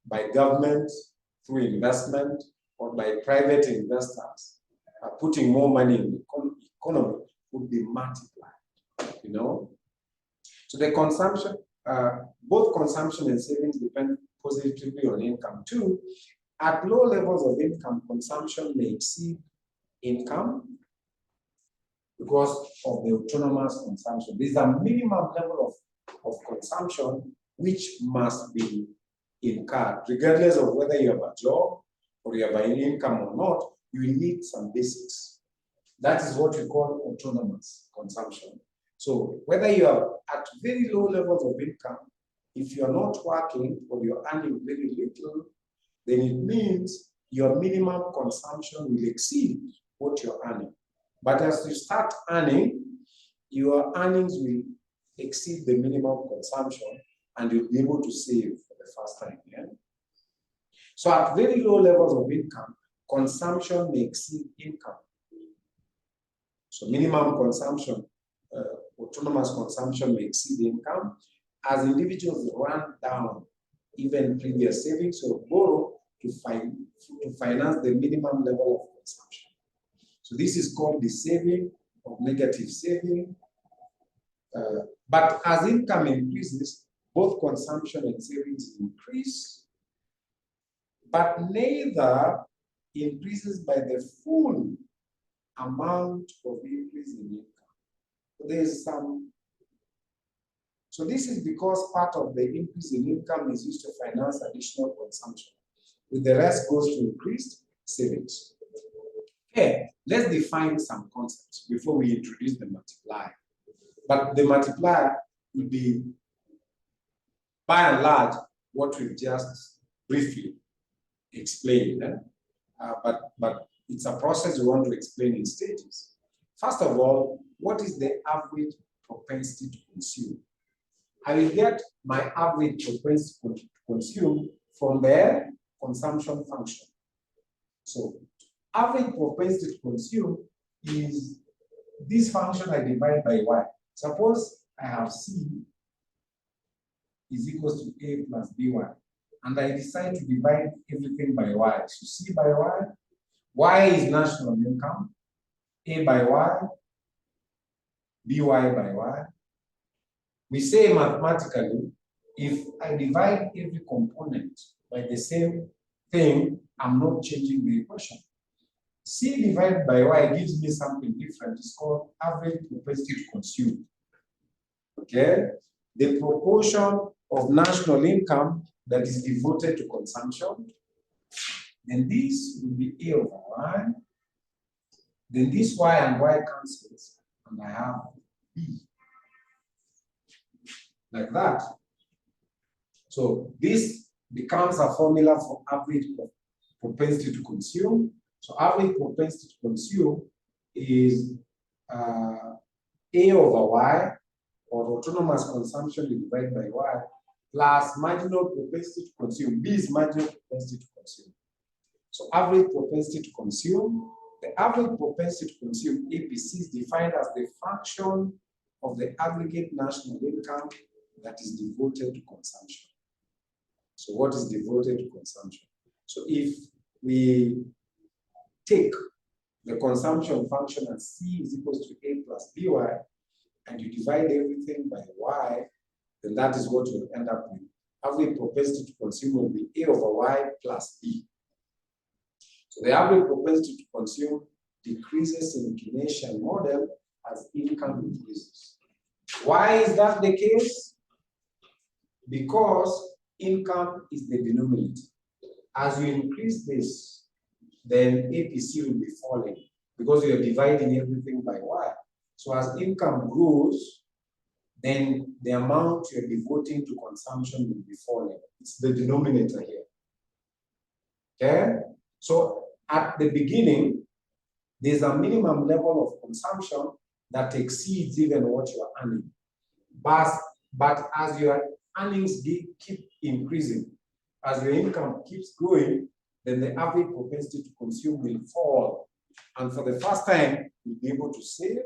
by government through investment or by private investors, putting more money in the economy would be multiplied, So the consumption, both consumption and savings depend positively on income too. At low levels of income, consumption may exceed income because of the autonomous consumption. There is a minimum level of consumption which must be incurred, regardless of whether you have a job or you have an income or not. You need some basics. That is what we call autonomous consumption. So whether you are at very low levels of income, if you're not working or you're earning very little, then it means your minimum consumption will exceed what you're earning. But as you start earning, your earnings will exceed the minimum consumption and you'll be able to save for the first time. Yeah? So at very low levels of income, consumption may exceed income. So minimum consumption, autonomous consumption may exceed income as individuals run down even previous savings or borrow to finance the minimum level of consumption. So this is called the saving or negative saving. But as income increases, both consumption and savings increase. but neither increases by the full amount of increase in income. There's some. So this is because part of the increase in income is used to finance additional consumption, with the rest goes to increased savings. Okay, let's define some concepts before we introduce the multiplier. But the multiplier will be, by and large, what we've just briefly explained. But it's a process we want to explain in stages. First of all, what is the average propensity to consume? I will get my average propensity to consume from the consumption function. So average propensity to consume is this function I divide by y. Suppose I have C is equals to A plus BY, and I decide to divide everything by y. So C by y, y is national income, A by y, BY by y. We say mathematically, if I divide every component by the same thing, I'm not changing the equation. C divided by y gives me something different. It's called average propensity to consume. Okay? The proportion of national income that is devoted to consumption. Then this will be A over y. Then this y and y cancels, and I have B. Like that. So this becomes a formula for average propensity to consume. So average propensity to consume is A over y, or autonomous consumption divided by y, plus marginal propensity to consume. B is marginal propensity to consume. So average propensity to consume. The average propensity to consume, APC, is defined as the fraction of the aggregate national income that is devoted to consumption. So what is devoted to consumption? So if we take the consumption function as C is equals to A plus BY, and you divide everything by Y, then that is what you'll end up with. Average propensity to consume will be A over Y plus B. So the average propensity to consume decreases in Keynesian model as income increases. Why is that the case? Because income is the denominator. As you increase this, then APC will be falling because you are dividing everything by Y. So as income grows, then the amount you're devoting to consumption will be falling. It's the denominator here. Okay? So at the beginning, there's a minimum level of consumption that exceeds even what you are earning. But as your earnings keep increasing, as your income keeps growing, then the average propensity to consume will fall. And for the first time, you'll be able to save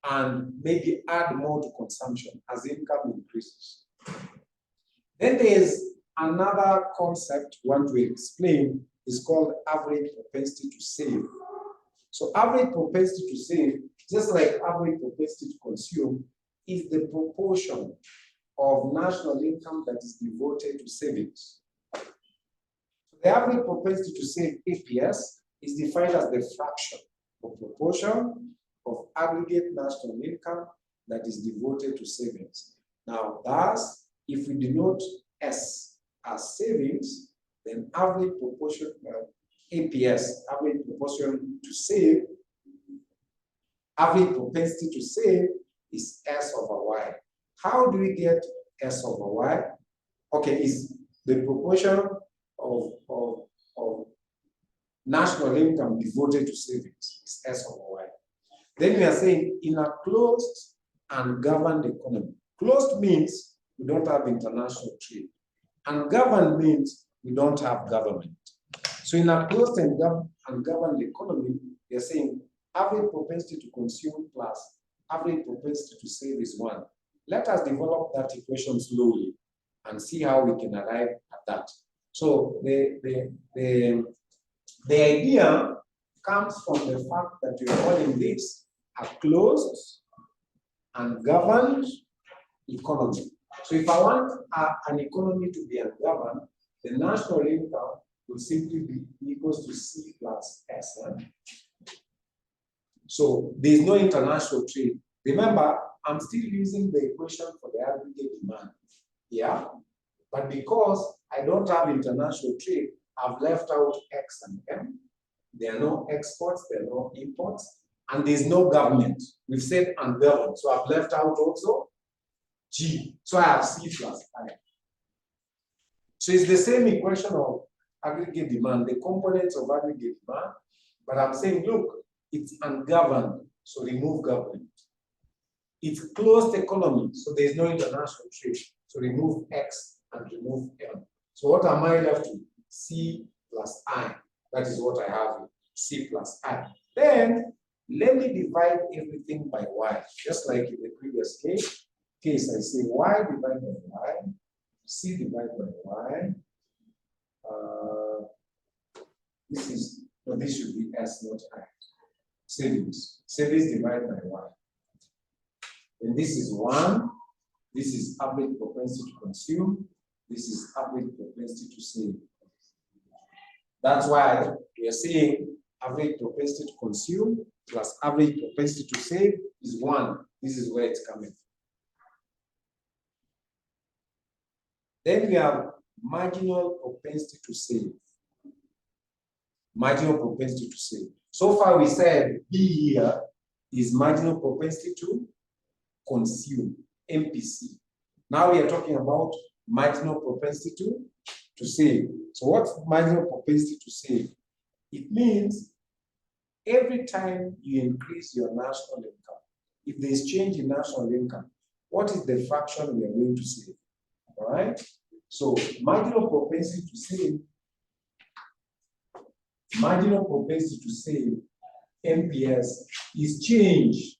and maybe add more to consumption as income increases. Then there's another concept we want to explain, is called average propensity to save. So average propensity to save, just like average propensity to consume, is the proportion of national income that is devoted to savings. The average propensity to save, APS, is defined as the fraction or proportion of aggregate national income that is devoted to savings. Now, thus, if we denote S as savings, then average proportion, APS, average proportion to save, average propensity to save is S over Y. How do we get S over Y? Okay, is the proportion of national income devoted to savings is S over Y. Then we are saying in a closed and governed economy. Closed means we don't have international trade. And governed means we don't have government. So in a closed and governed economy, we are saying average propensity to consume plus average propensity to save is 1. Let us develop that equation slowly and see how we can arrive at that. So the idea comes from the fact that we are calling this a closed and governed economy. So if I want an economy to be ungoverned, the national income will simply be equals to C plus S. So there's no international trade. Remember, I'm still using the equation for the aggregate demand. Yeah, but because I don't have international trade, I've left out X and M. There are no exports, there are no imports, and there's no government. We've said ungoverned, so I've left out also G. So I have C plus I. So it's the same equation of aggregate demand, the components of aggregate demand, but I'm saying, look, it's ungoverned, so remove government. It's closed economy, so there's no international trade, so remove X and remove M. So what am I left with? C plus I. That is what I have, C plus I. Then, let me divide everything by Y, just like in the previous case. I say Y divided by Y, C divided by Y. This should be S, not I. Savings divided by Y. And this is 1. This is average propensity to consume. This is average propensity to save. That's why we are saying average propensity to consume plus average propensity to save is 1. This is where it's coming from. Then we have marginal propensity to save. Marginal propensity to save. So far we said B here is marginal propensity to consume, MPC. Now we are talking about marginal propensity to save. So what's marginal propensity to save? It means every time you increase your national income, if there is change in national income, what is the fraction we are going to save? All right? So marginal propensity to save, MPS, is change.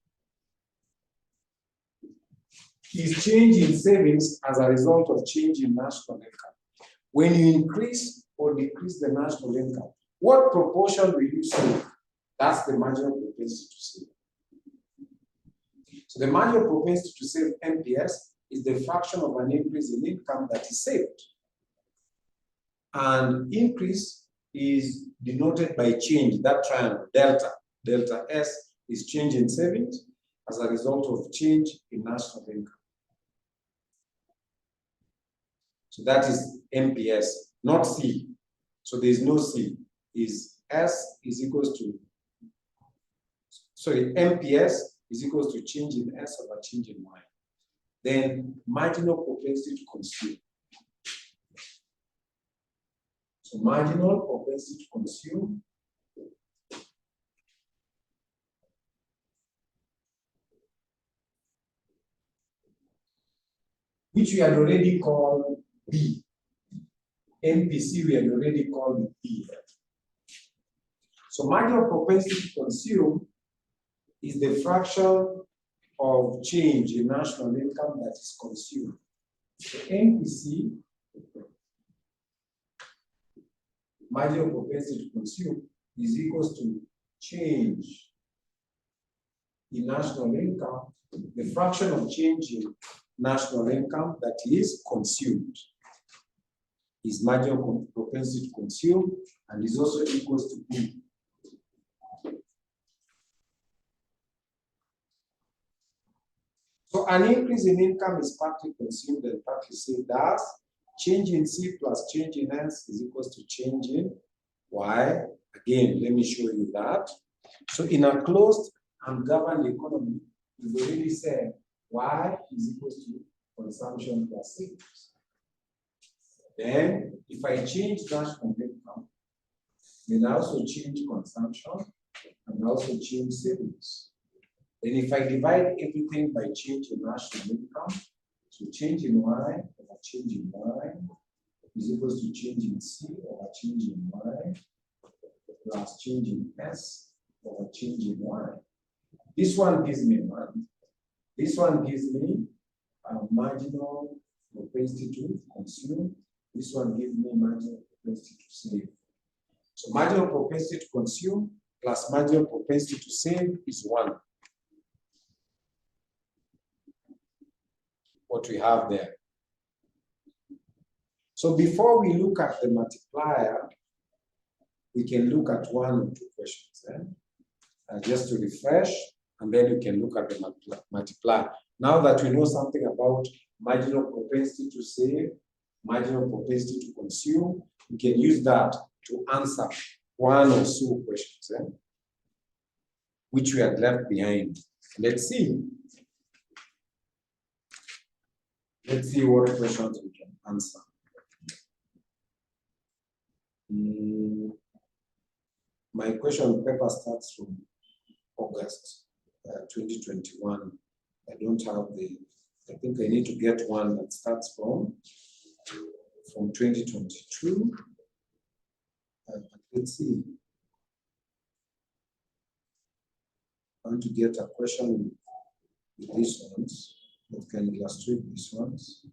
Is change in savings as a result of change in national income. When you increase or decrease the national income, what proportion will you save? That's the marginal propensity to save. So the marginal propensity to save, MPS, is the fraction of an increase in income that is saved. And increase is denoted by change, that triangle, delta. Delta S is change in savings as a result of change in national income. So that is MPS, not C. So there is no C. Is S is equals to, sorry, MPS is equals to change in S over change in Y. Then marginal propensity to consume. So marginal propensity to consume which we had already called B. MPC we had already called it B. So marginal propensity to consume is the fraction of change in national income that is consumed. So MPC, marginal propensity to consume, is equals to change in national income, the fraction of change in national income that is consumed is marginal propensity to consume and is also equals to B. So an increase in income is partly consumed and partly saved as change in C plus change in S is equals to change in Y. Again, let me show you that. So in a closed and governed economy, we've already said Y is equals to consumption plus savings. Then, if I change national income, then I also change consumption and also change savings. Then if I divide everything by change in national income, so change in Y over change in Y is equals to change in C over change in Y plus change in S over change in Y. This one gives me one. This one gives me a marginal propensity to consume. This one gives me marginal propensity to save. So marginal propensity to consume plus marginal propensity to save is 1. What we have there. So before we look at the multiplier, we can look at one or two questions, just to refresh, and then you can look at the multiplier. Now that we know something about marginal propensity to save, marginal propensity to consume, we can use that to answer one or two questions, which we had left behind. Let's see. Let's see what questions we can answer. My question paper starts from August 2021. I don't have I think I need to get one that starts from 2022. Let's see. I want to get a question with these ones that can illustrate these ones.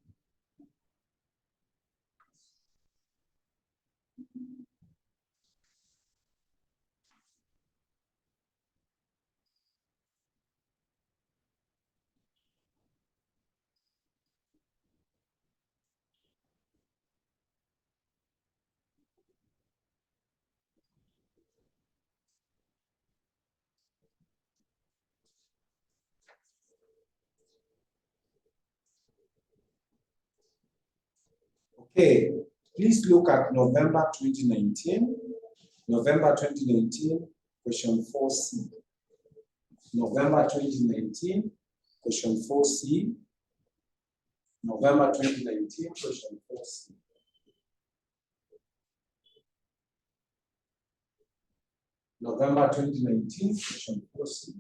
Okay, please look at November 2019. November 2019, question 4C. November 2019, question 4C. November 2019, question 4C. November 2019, question 4C.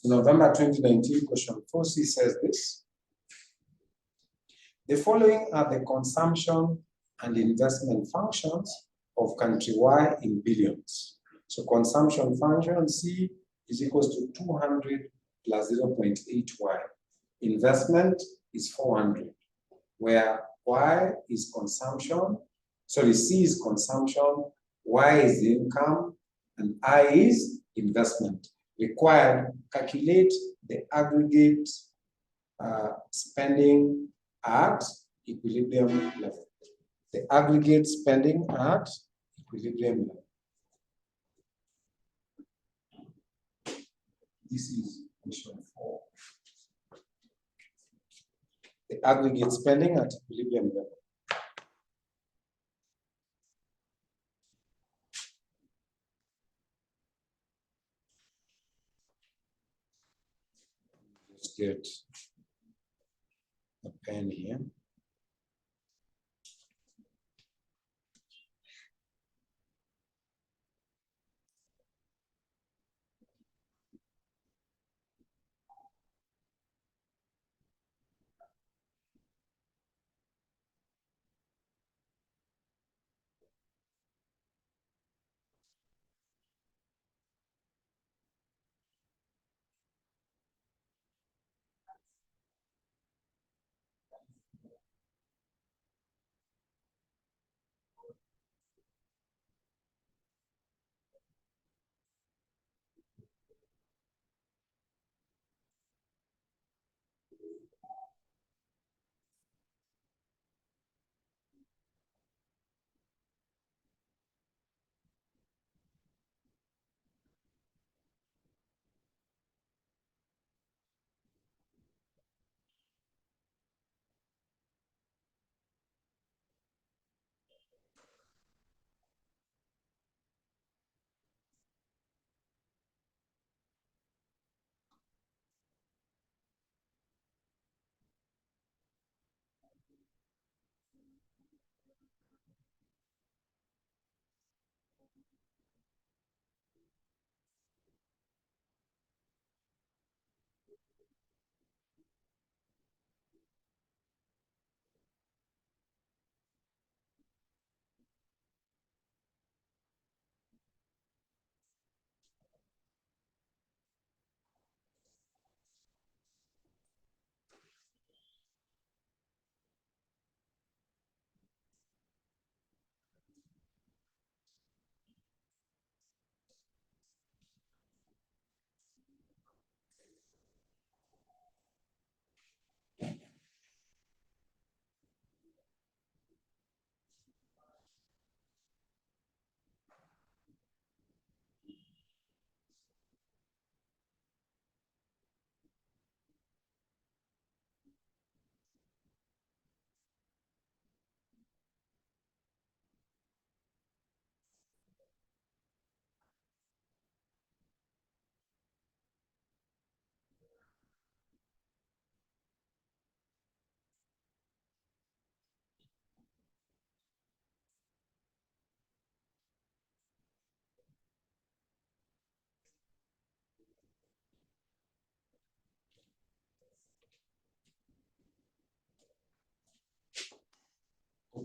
November 2019, question 4C says this. The following are the consumption and investment functions of country Y in billions. So consumption function C is equals to 200 plus 0.8Y. Investment is 400, where Y is consumption, sorry, C is consumption, Y is income, and I is investment. Required, calculate the aggregate spending at equilibrium level. The aggregate spending at equilibrium level. This is question 4. The aggregate spending at equilibrium level. Let's get a pen here.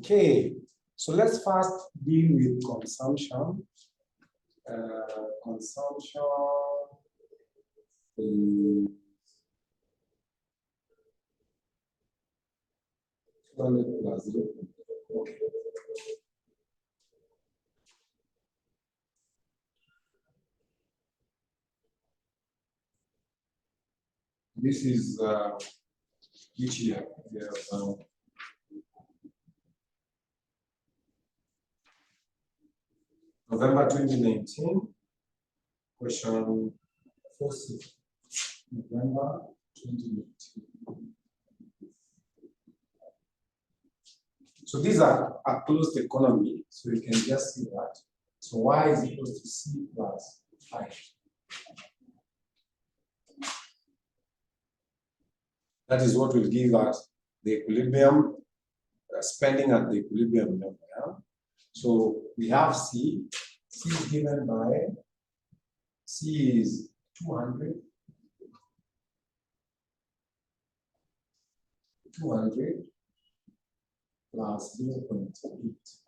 Okay, so let's first deal with consumption. Consumption is 200 plus 0. Okay. This is which year? November 2019, question 46. November 2019. So these are a closed economy, so you can just see that. So y is equal to c plus 5. That is what will give us the equilibrium, spending at the equilibrium level. Yeah? So we have C. C is given by, C is 200. 200 plus 0.8.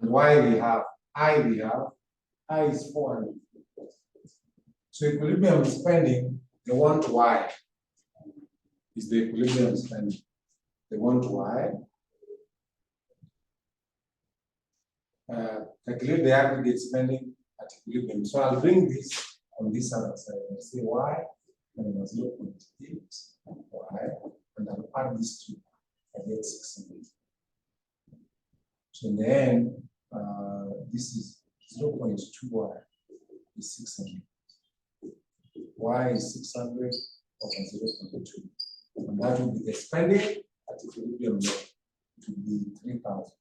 And Y we have, I is 400. So equilibrium spending, the want Y is the equilibrium spending. The want Y. Calculate the aggregate spending at equilibrium. So I'll bring this on this other side. I'll say Y minus 0.8 Y, and I'll add this to, I get 600. So in the end, this is 0.2 Y is 600. Y is 600 over 0.2. And that will be the spending at equilibrium level. It will be 3,000.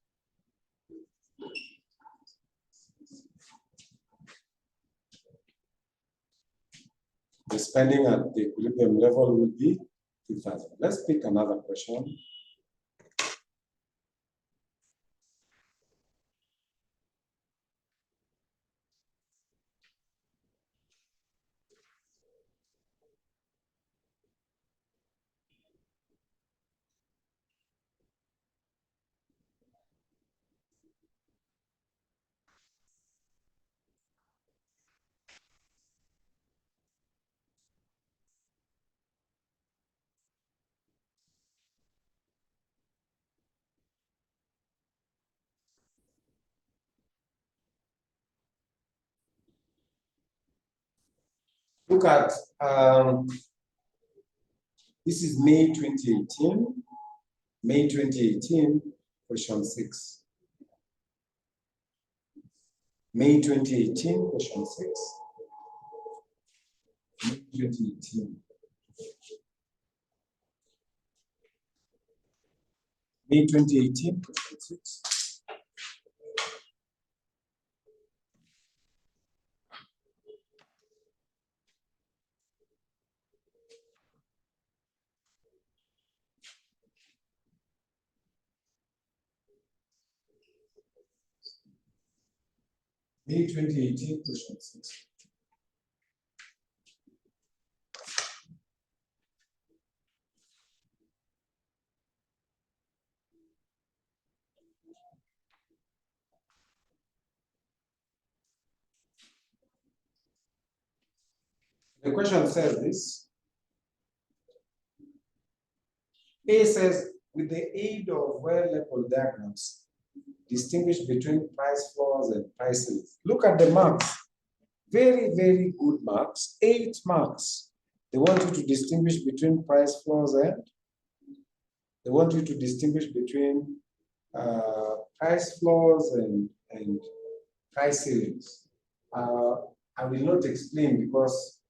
The spending at the equilibrium level will be 3,000. Let's pick another question. Look at, this is May 2018. May 2018, question 6. May 2018, question 6. May 2018. May 2018, question 6. May 2018, question 6. The question says this. A says, with the aid of well-labeled diagrams, distinguish between price floors and price ceilings. Look at the marks. Very, very good marks. 8 marks. They want you to distinguish between price floors and they want you to distinguish between price floors and price ceilings. I will not explain because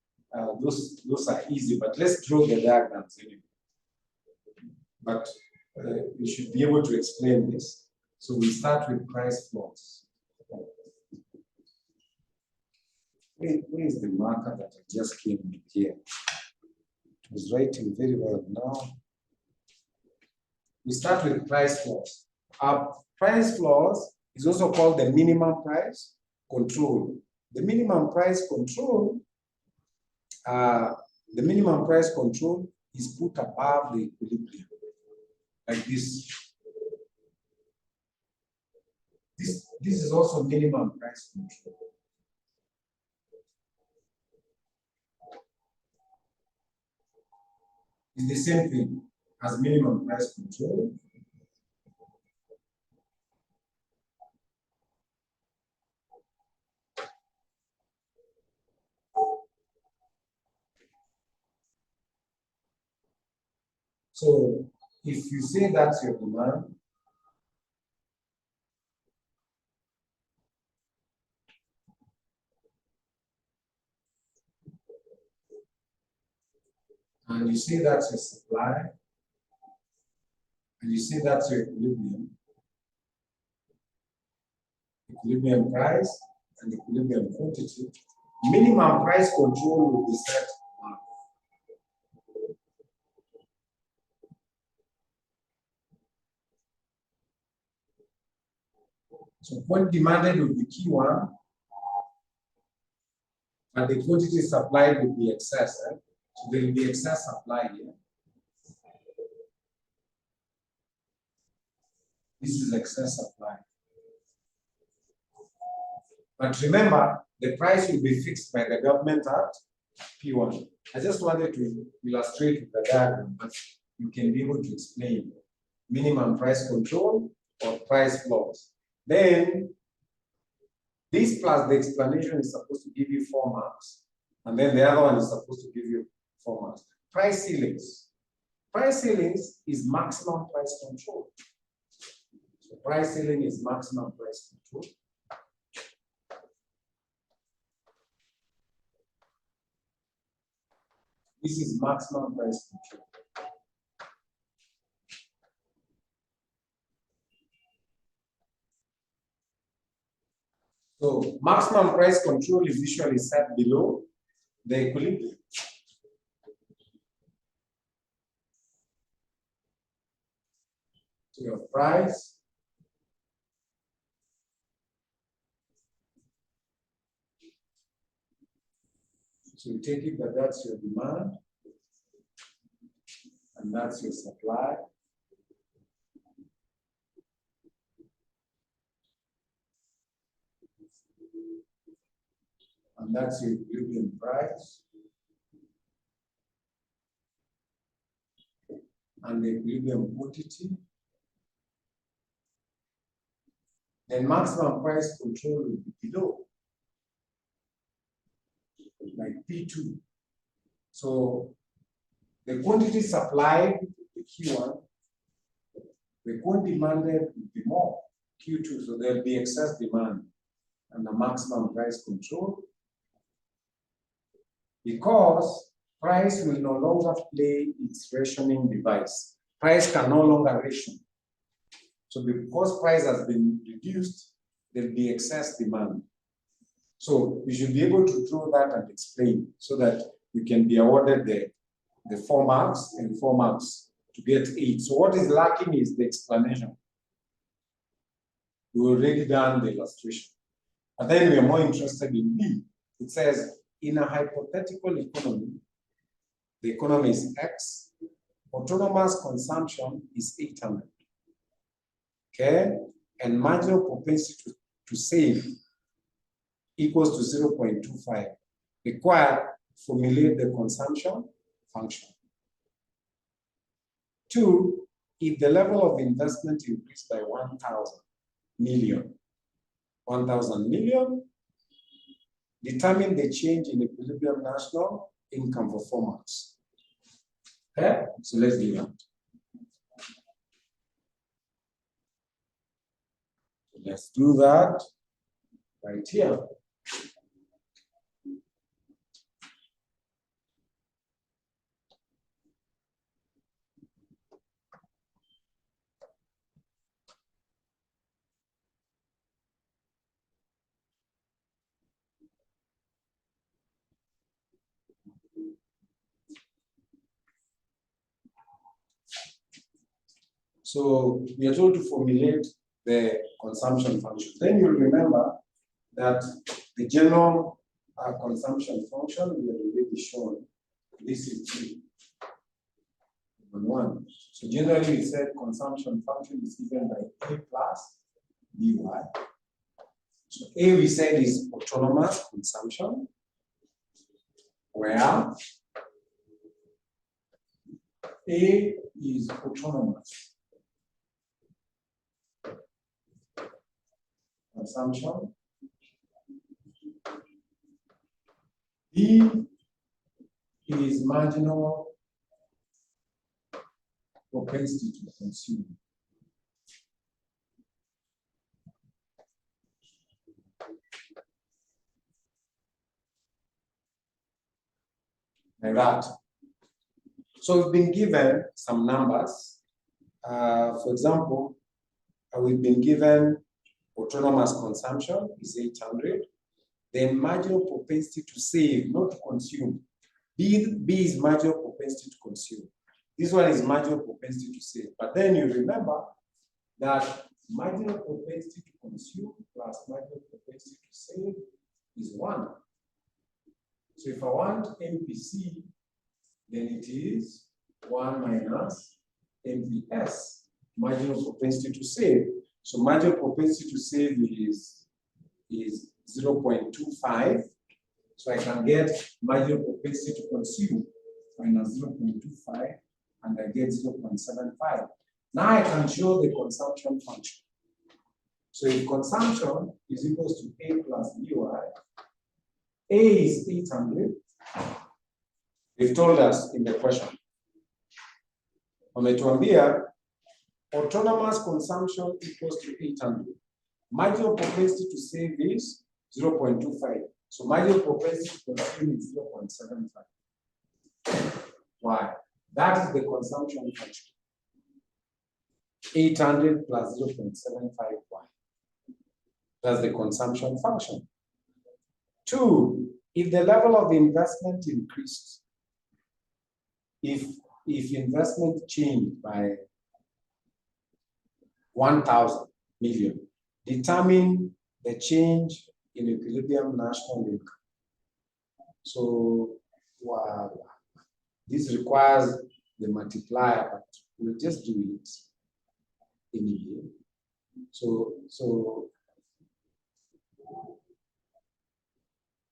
those are easy, but let's draw the diagrams anyway. But you should be able to explain this. So we start with price floors. Where is the marker that I just came in here? It was writing very well now. We start with price floors. Our price floors is also called the minimum price control. The minimum price control is put above the equilibrium, like this. This is also minimum price control. It's the same thing as minimum price control. So if you say that's your demand, and you say that's your supply, and you say that's your equilibrium price and equilibrium quantity, minimum price control will be set up. So when demanded will be Q1, and the quantity supplied will be excess. So there will be excess supply here. This is excess supply. But remember, the price will be fixed by the government at P1. I just wanted to illustrate with the diagram, but you can be able to explain minimum price control or price floors. Then this plus the explanation is supposed to give you 4 marks. And then the other one is supposed to give you 4 marks. Price ceilings. Price ceilings is maximum price control. So price ceiling is maximum price control. This is maximum price control. So maximum price control is usually set below the equilibrium. So your price so you take it that that's your demand and that's your supply. And that's your equilibrium price. And the equilibrium quantity. Then maximum price control will be below, like P2. So the quantity supplied, the Q1, the quantity demanded will be more, Q2, so there'll be excess demand and the maximum price control. Because price will no longer play its rationing device. Price can no longer ration. So because price has been reduced, there'll be excess demand. So we should be able to draw that and explain so that you can be awarded the 4 marks and 4 marks to get 8. So what is lacking is the explanation. We already done the illustration. And then we are more interested in B. It says, in a hypothetical economy, the economy is X, autonomous consumption is 800. Okay, and marginal propensity to save equals to 0.25. Required, formulate the consumption function. 2, if the level of investment increased by 1,000 million, determine the change in equilibrium national income for 4 marks. Okay, so let's do that. Let's do that right here. So we are told to formulate the consumption function. Then you'll remember that the general consumption function we have already shown. This is G. on 1. So generally we said consumption function is given by A plus by. So A we said is autonomous consumption, where A is autonomous consumption. B is marginal propensity to consume. Like that. So we've been given some numbers. For example, we've been given autonomous consumption is 800. Then marginal propensity to save, not to consume. B is marginal propensity to consume. This one is marginal propensity to save. But then you remember that marginal propensity to consume plus marginal propensity to save is 1. So if I want MPC, then it is 1 minus MPS, marginal propensity to save. So marginal propensity to save is 0.25. So I can get marginal propensity to consume minus 0.25, and I get 0.75. Now I can show the consumption function. So if consumption is equals to A plus by, A is 800. They've told us in the question. Wametuambia autonomous consumption equals to 800. Marginal propensity to save is 0.25. So marginal propensity to consume is 0.75. Why? That is the consumption function. 800 plus 0.75y. That's the consumption function. 2, if the level of investment increased, if investment changed by 1,000 million, determine the change in equilibrium national income. So this requires the multiplier, but we'll just do it anyway. So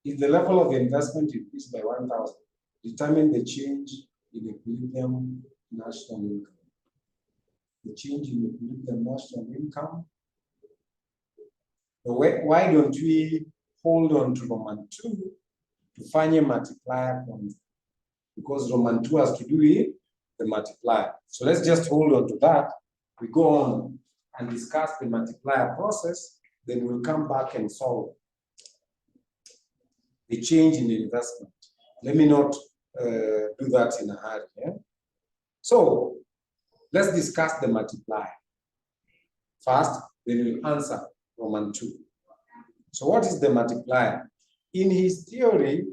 if the level of investment increased by 1,000, determine the change in equilibrium national income. The change in equilibrium national income. Why don't we hold on to Roman 2 to find a multiplier point? Because Roman 2 has to do with the multiplier. So let's just hold on to that. We go on and discuss the multiplier process, then we'll come back and solve the change in the investment. Let me not do that in a hurry. Yeah? So let's discuss the multiplier first, then we'll answer Roman 2. So what is the multiplier? In his theory,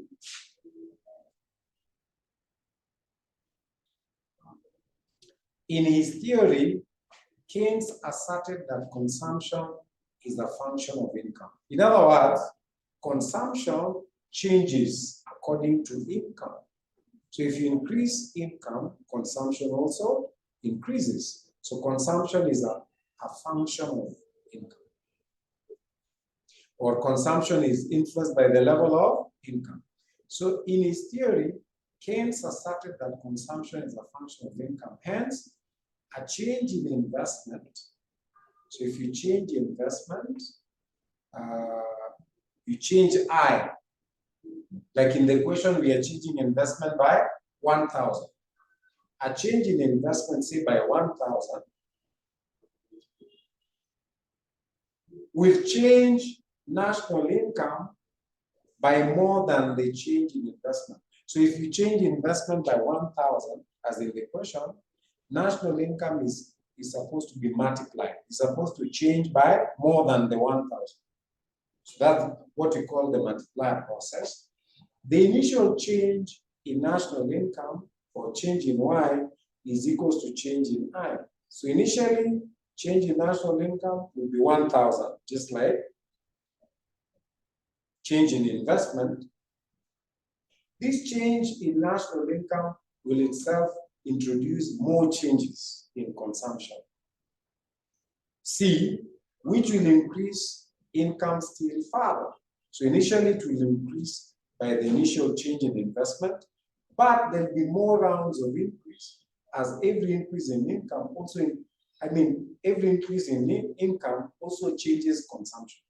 Keynes asserted that consumption is a function of income. In other words, consumption changes according to income. So if you increase income, consumption also increases. So consumption is a function of income. Or consumption is influenced by the level of income. So in his theory, Keynes asserted that consumption is a function of income. Hence, a change in investment. So if you change investment, you change I. Like in the question, we are changing investment by 1,000. A change in investment, say by 1,000, will change national income by more than the change in investment. So if you change investment by 1,000, as in the question, national income is supposed to be multiplied. It's supposed to change by more than the 1,000. So that's what we call the multiplier process. The initial change in national income or change in Y is equals to change in I. So initially, change in national income will be 1,000, just like change in investment. This change in national income will itself introduce more changes in consumption. C, which will increase income still further. So initially it will increase by the initial change in investment, but there'll be more rounds of increase as every increase in income also, every increase in income also changes consumption.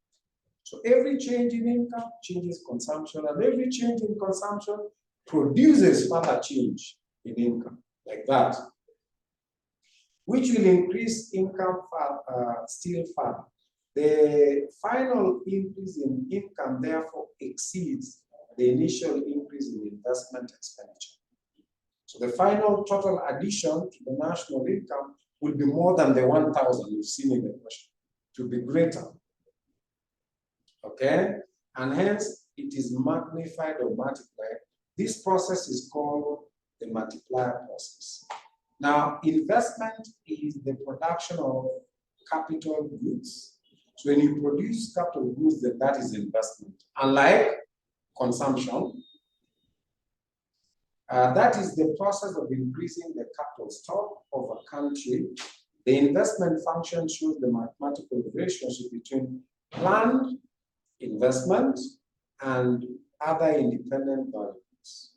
So every change in income changes consumption, and every change in consumption produces further change in income, like that, which will increase income still further. The final increase in income therefore exceeds the initial increase in investment expenditure. So the final total addition to the national income will be more than the 1,000 you've seen in the question, to be greater. Okay? And hence, it is magnified or multiplied. This process is called the multiplier process. Now, investment is the production of capital goods. So when you produce capital goods, then that is investment. Unlike consumption, that is the process of increasing the capital stock of a country. The investment function shows the mathematical relationship between planned investment and other independent variables.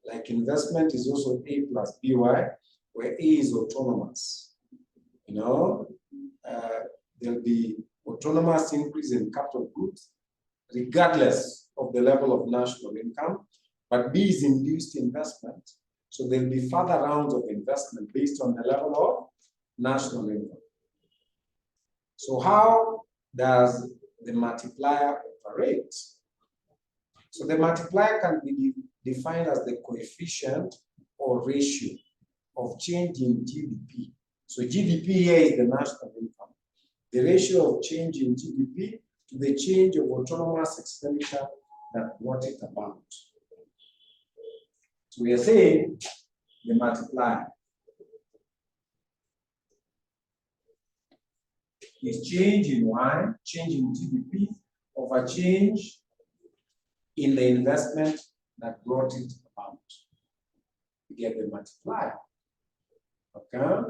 Like investment is also A plus BY, where A is autonomous. There'll be autonomous increase in capital goods, regardless of the level of national income, but B is induced investment. So there'll be further rounds of investment based on the level of national income. So how does the multiplier operate? So the multiplier can be defined as the coefficient or ratio of change in GDP. So GDP here is the national income. The ratio of change in GDP to the change of autonomous expenditure that brought it about. So we are saying the multiplier is change in Y, change in GDP, over change in the investment that brought it about. We get the multiplier. Okay?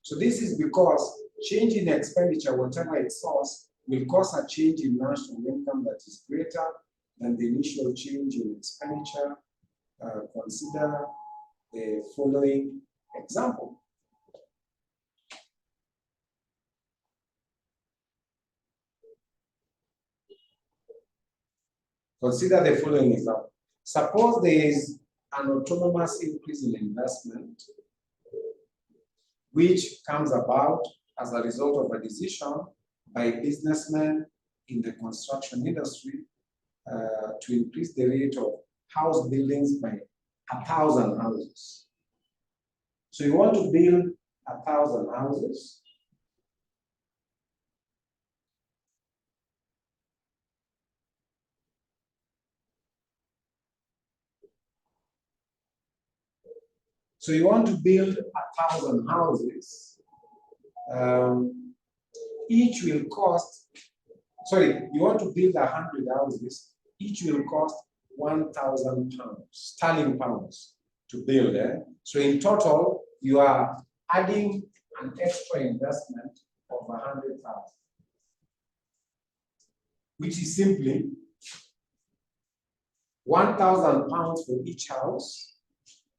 So this is because change in expenditure, whatever its source, will cause a change in national income that is greater than the initial change in expenditure. Consider the following example. Consider the following example. Suppose there is an autonomous increase in investment, which comes about as a result of a decision by businessmen in the construction industry to increase the rate of house buildings by 1,000 houses. So you want to build 1,000 houses. So you want to build 1,000 houses. Each will cost, you want to build 100 houses. Each will cost 1,000 pounds, sterling pounds, to build. So in total, you are adding an extra investment of 100,000, which is simply 1,000 pounds for each house.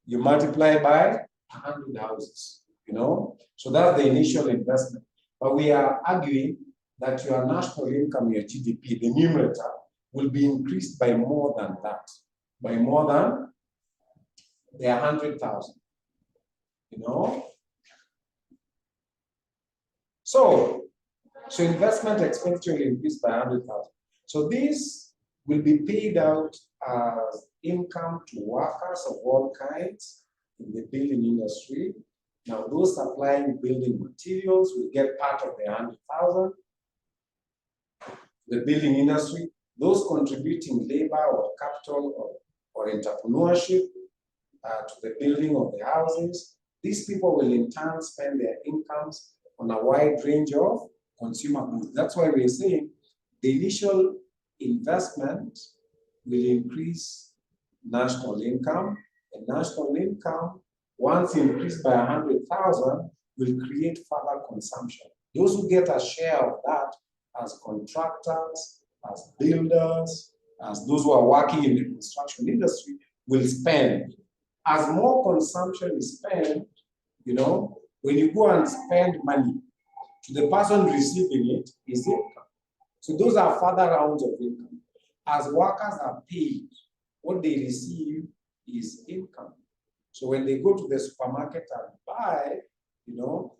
You multiply by 100 houses, So that's the initial investment. But we are arguing that your national income, your GDP, the numerator, will be increased by more than that, by more than the 100,000, So investment expenditure will increase by 100,000. So this will be paid out as income to workers of all kinds in the building industry. Now, those supplying building materials will get part of the 100,000. The building industry, those contributing labor or capital or entrepreneurship to the building of the houses, these people will in turn spend their incomes on a wide range of consumer goods. That's why we're saying the initial investment will increase national income, and national income, once increased by 100,000, will create further consumption. Those who get a share of that as contractors, as builders, as those who are working in the construction industry will spend. As more consumption is spent, you know, when you go and spend money, to the person receiving it is income. So those are further rounds of income. As workers are paid, what they receive is income. So when they go to the supermarket and buy, you know,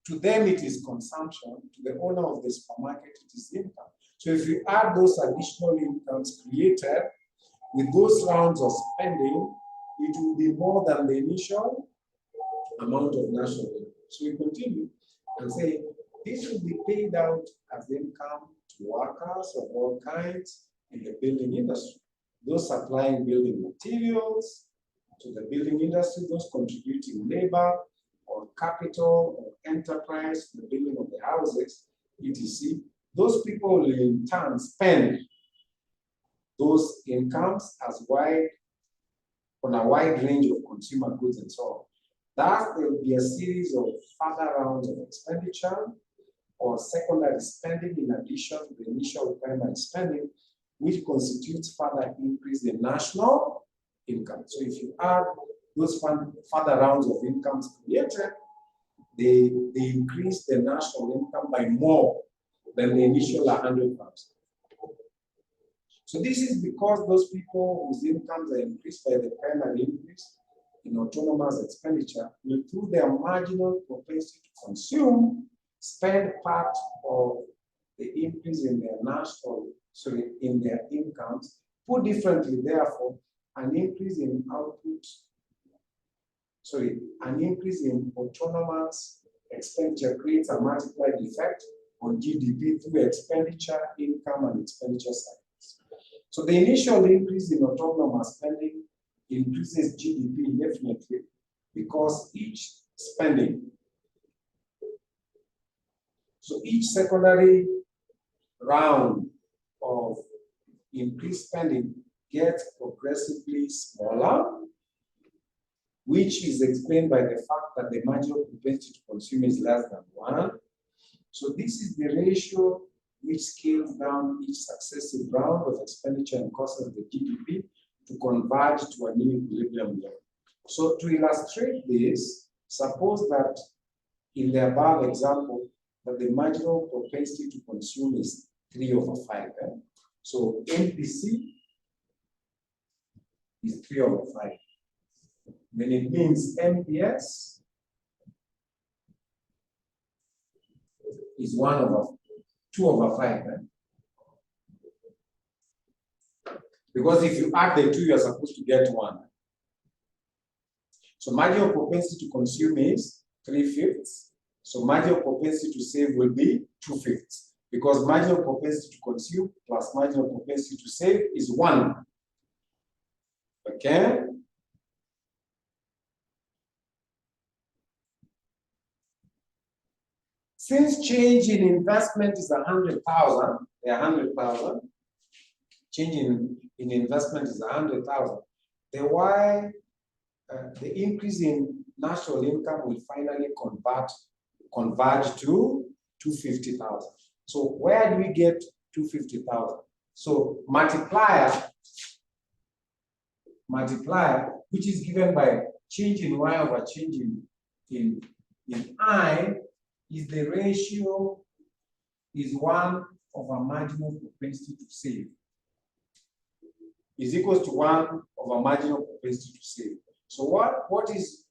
to them it is consumption, to the owner of the supermarket it is income. So if you add those additional incomes created with those rounds of spending, it will be more than the initial amount of national income. So we continue and say, this will be paid out as income to workers of all kinds in the building industry. Those supplying building materials to the building industry, those contributing labor or capital or enterprise to the building of the houses, etc. Those people will in turn spend those incomes on a wide range of consumer goods and so on. Thus, there will be a series of further rounds of expenditure or secondary spending in addition to the initial primary spending, which constitutes further increase in national income. So if you add those further rounds of incomes created, they increase the national income by more than the initial 100,000. So this is because those people whose incomes are increased by the primary increase in autonomous expenditure will, through their marginal propensity to consume, spend part of the increase in their in their incomes. Put differently, therefore, an increase in autonomous expenditure creates a multiplied effect on GDP through expenditure, income, and expenditure cycles. So the initial increase in autonomous spending increases GDP indefinitely because each secondary round of increased spending gets progressively smaller, which is explained by the fact that the marginal propensity to consume is less than 1. So this is the ratio which scales down each successive round of expenditure and causes the GDP to converge to a new equilibrium level. So to illustrate this, suppose that in the above example, that the marginal propensity to consume is 3/5. So MPC is 3/5. Then it means MPS is 2/5. Because if you add the 2, you're supposed to get 1. So marginal propensity to consume is 3/5. So marginal propensity to save will be 2/5. Because marginal propensity to consume plus marginal propensity to save is 1. Okay? Since change in investment is 100,000, change in investment is 100,000, the increase in national income will finally converge to 250,000. So where do we get 250,000? So multiplier, which is given by change in Y over change in I, is the ratio is 1 over marginal propensity to save. Is equals to 1 over marginal propensity to save. So what is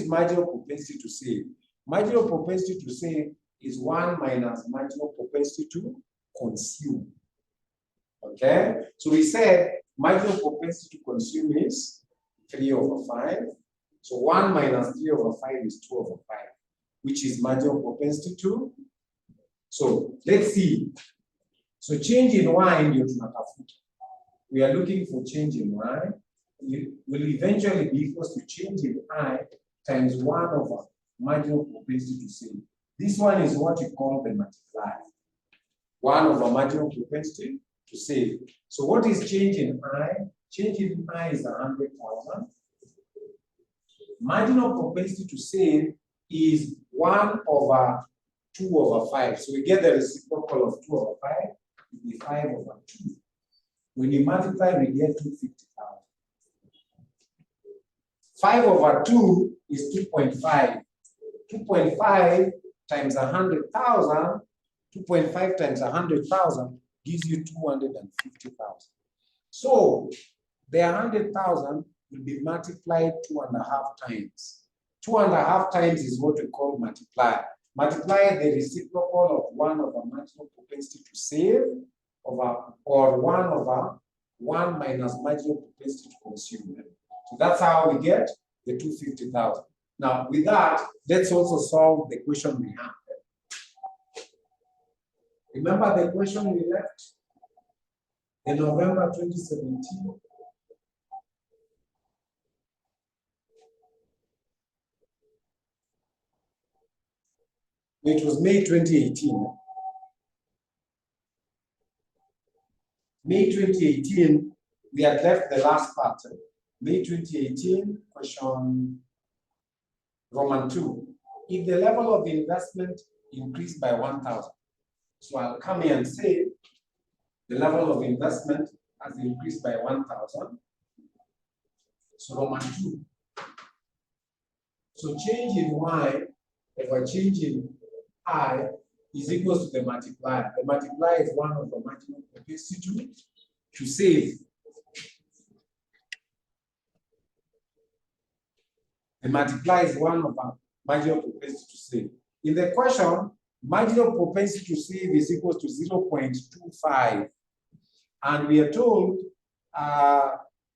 marginal propensity to save? Marginal propensity to save is 1 minus marginal propensity to consume. Okay? So we said marginal propensity to consume is 3/5. So 1 minus 3/5 is 2/5, which is marginal propensity to. So let's see. So change in Y ndio tunatafuta. We are looking for change in Y. It will eventually be equal to change in I times 1 over marginal propensity to save. This one is what we call the multiplier. 1 over marginal propensity to save. So what is change in I? Change in I is 100,000. Marginal propensity to save is 1/2/5. So we get the reciprocal of 2/5, it will be 5/2. When you multiply, we get 250,000. 5/2 is 2.5. 2.5 times 100,000, 2.5 times 100,000 gives you 250,000. So the 100,000 will be multiplied 2.5 times. 2.5 times is what we call multiply. Multiply the reciprocal of 1/marginal propensity to save or 1/1 minus marginal propensity to consume. So that's how we get the 250,000. Now, with that, let's also solve the question we have. Remember the question we left in November 2017? It was May 2018. May 2018, we had left the last part. May 2018, question Roman 2. If the level of investment increased by 1,000, so I'll come here and say the level of investment has increased by 1,000. So Roman 2. So change in Y over change in I is equal to the multiplier. The multiplier is 1/marginal propensity to save. The multiplier is 1/marginal propensity to save. In the question, marginal propensity to save is equal to 0.25. And we are told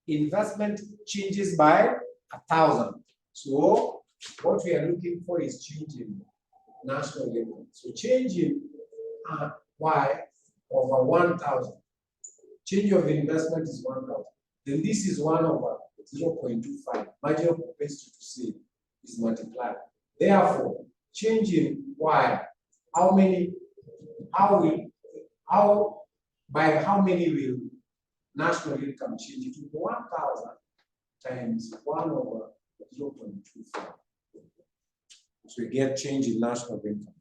investment changes by 1,000. So what we are looking for is change in national income. So change in Y over 1,000. Change of investment is 1,000. Then this is 1/0.25. Marginal propensity to save is multiplied. Therefore, change in Y, by how many will national income change? It will be 1,000 times 1/0.25. So we get change in national income.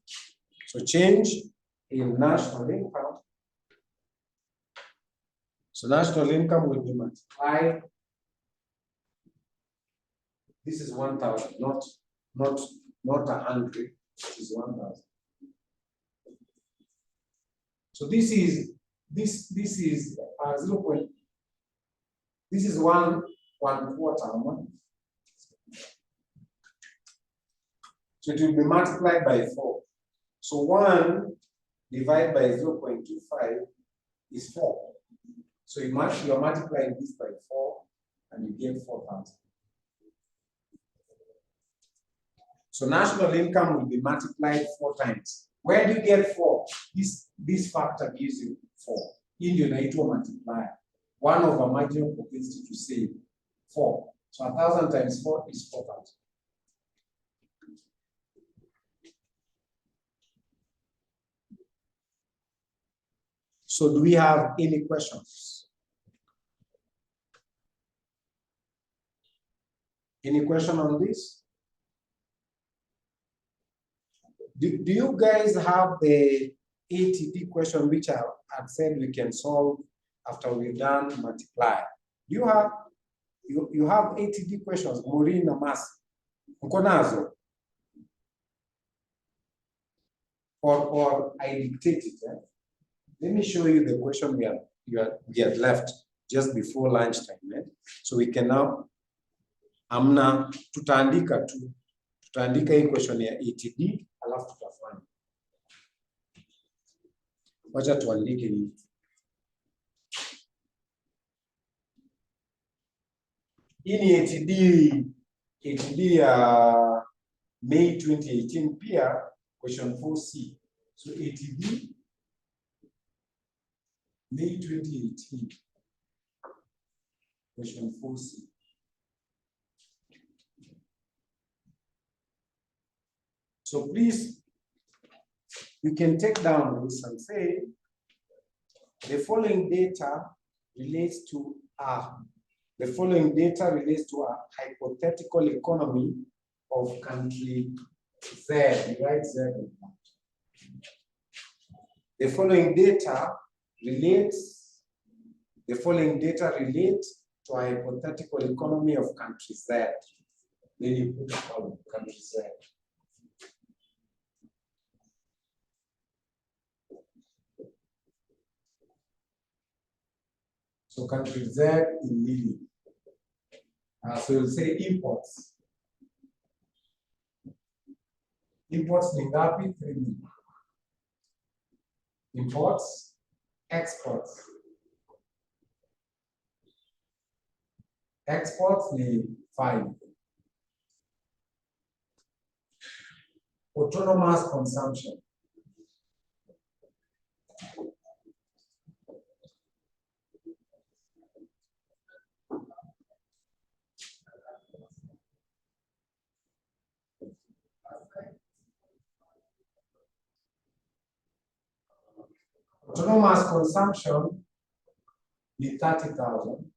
So change in national income. So national income will be multiplied. This is 1,000, not 100. This is 1,000. So this is 0. This is 1/4. So it will be multiplied by 4. So 1 divided by 0.25 is 4. So you're multiplying this by 4 and you get 4,000. So national income will be multiplied 4 times. Where do you get 4? This factor gives you 4. Ndio inaitwa multiplier. 1/marginal propensity to save 4. So 1,000 times 4 is 4,000. So do we have any questions? Any question on this? Do you guys have the ATD question which I had said we can solve after we've done multiply? You have ATD questions, Maureen and Mas. Mkonazo? Or I dictated it. Let me show you the question we had left just before lunchtime. So we can now, tutaandika hii question ya ATD, alafu tutafanya. Wacha tuandike hii. Hii ni ATD ya May 2018 pia, question 4C. So ATD May 2018, question 4C. So please, you can take down this and say, The following data relates to a hypothetical economy of country Z. You write Z. The following data relates to a hypothetical economy of country Z. Then you put a column, country Z. So country Z in million. So you'll say imports. Imports ni ngapi? 3 million. Imports, exports. Exports ni 5. Autonomous consumption. Autonomous consumption is 30,000.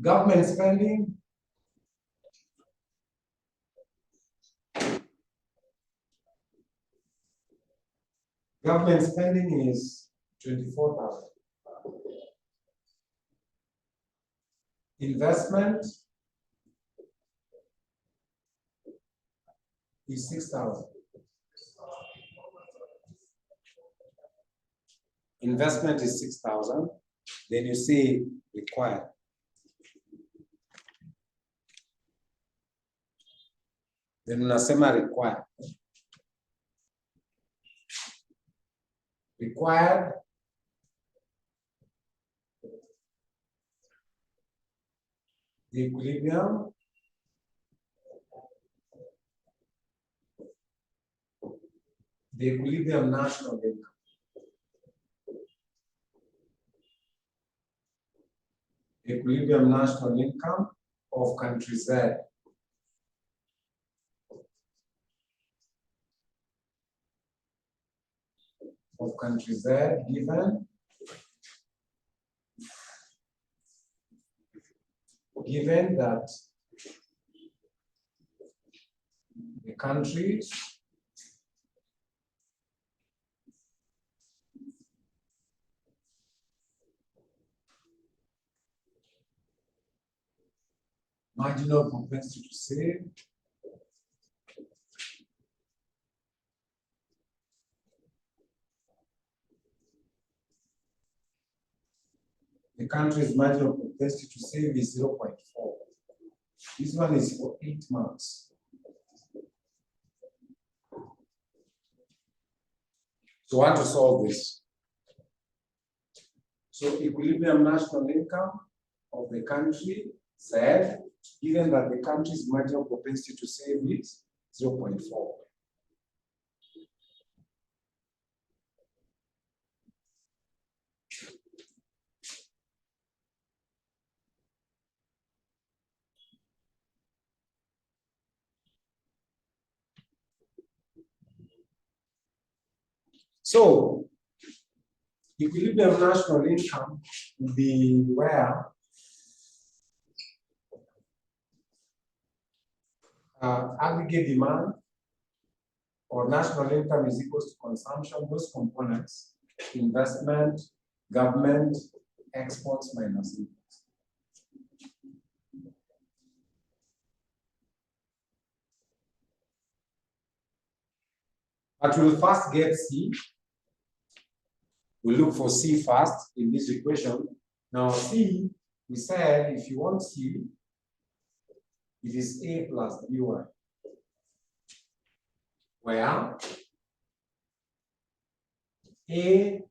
Government spending is 24,000. Investment is 6,000. Investment is 6,000. Then you see required. Then unasema required. Required the equilibrium national income. Equilibrium national income of country Z. Of country Z given that the countries marginal propensity to save the country's marginal propensity to save is 0.4. This one is for 8 months. So I want to solve this. So equilibrium national income of the country Z, given that the country's marginal propensity to save is 0.4. So equilibrium national income will be where aggregate demand or national income is equal to consumption, those components, investment, government, exports minus imports. But we'll first get C. We'll look for C first in this equation. Now C, we said if you want C, it is A plus BY. Where A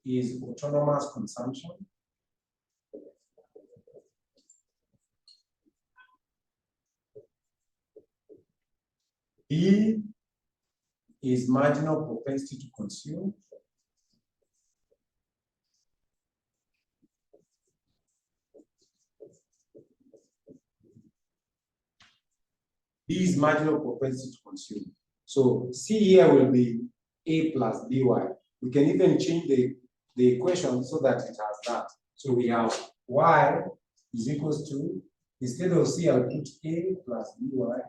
is autonomous consumption. B is marginal propensity to consume. B is marginal propensity to consume. So C here will be A plus by. We can even change the equation so that it has that. So we have y is equals to, instead of C, I'll put A plus by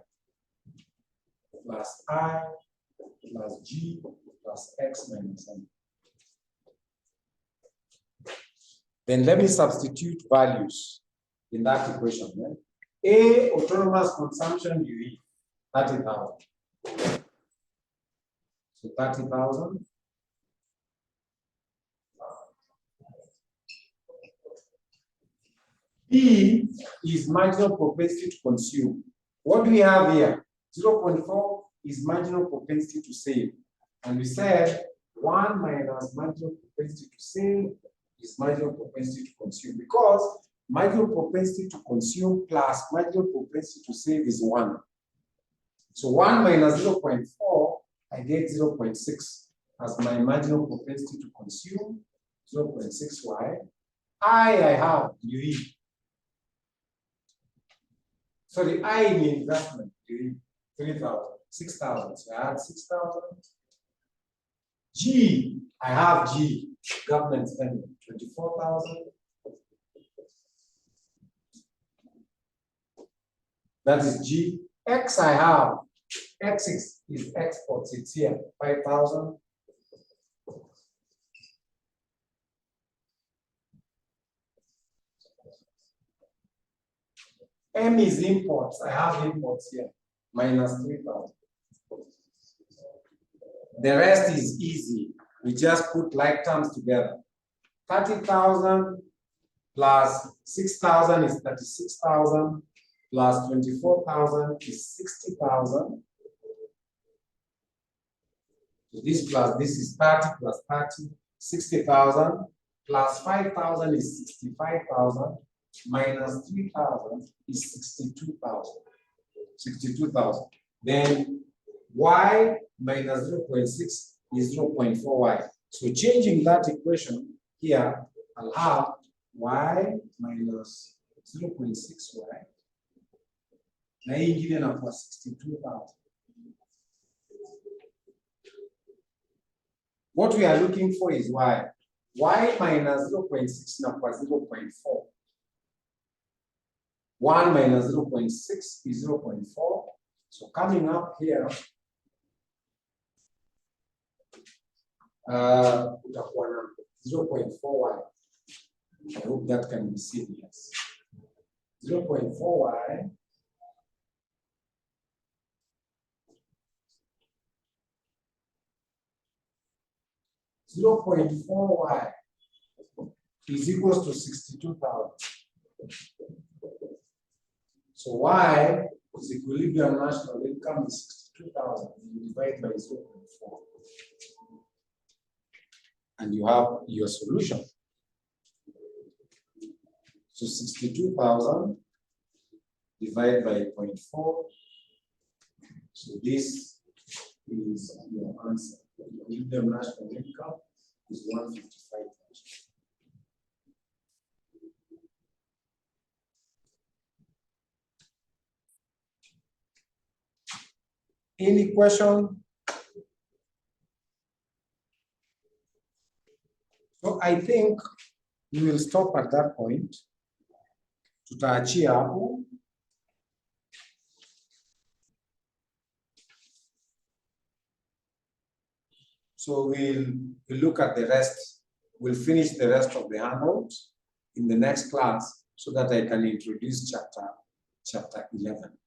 plus I plus G plus X minus M. Then let me substitute values in that equation. Right? A autonomous consumption UE, 30,000. So 30,000. B is marginal propensity to consume. What do we have here? 0.4 is marginal propensity to save. And we said 1 minus marginal propensity to save is marginal propensity to consume, because marginal propensity to consume plus marginal propensity to save is 1. So 1 minus 0.4, I get 0.6 as my marginal propensity to consume, 0.6y. I have UE. So the I in investment, 3,000, 6,000. So I have 6,000. G, I have G, government spending, 24,000. That is G. X I have, X is exports, it's here, 5,000. M is imports, I have imports here, minus 3,000. The rest is easy. We just put like terms together. 30,000 plus 6,000 is 36,000 plus 24,000 is 60,000. So this plus this is 30 plus 30, 60,000 plus 5,000 is 65,000 minus 3,000 is 62,000. 62,000. Then y minus 0.6 is 0.4y. So changing that equation here, I'll have y minus 0.6y. Now you're given up for 62,000. What we are looking for is y. Y minus 0.6 now for 0.4. 1 minus 0.6 is 0.4. So coming up here, 0.4y. I hope that can be seen, yes. 0.4y. $0.4y is equals to 62,000. So y is equilibrium national income is 62,000. You divide by 0.4. And you have your solution. So 62,000 divided by 0.4. So this is your answer. The equilibrium national income is 155,000. Any question? So I think we will stop at that point. Tutaachia hapo. So we'll look at the rest. We'll finish the rest of the handout in the next class so that I can introduce chapter 11.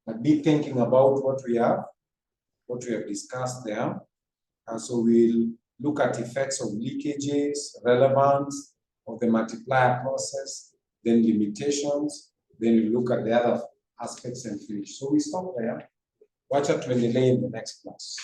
But be thinking about what we have discussed there. And so we'll look at effects of leakages, relevance of the multiplier process, then limitations, then we look at the other aspects and finish. So we stop there. Watch out when delay in the next class.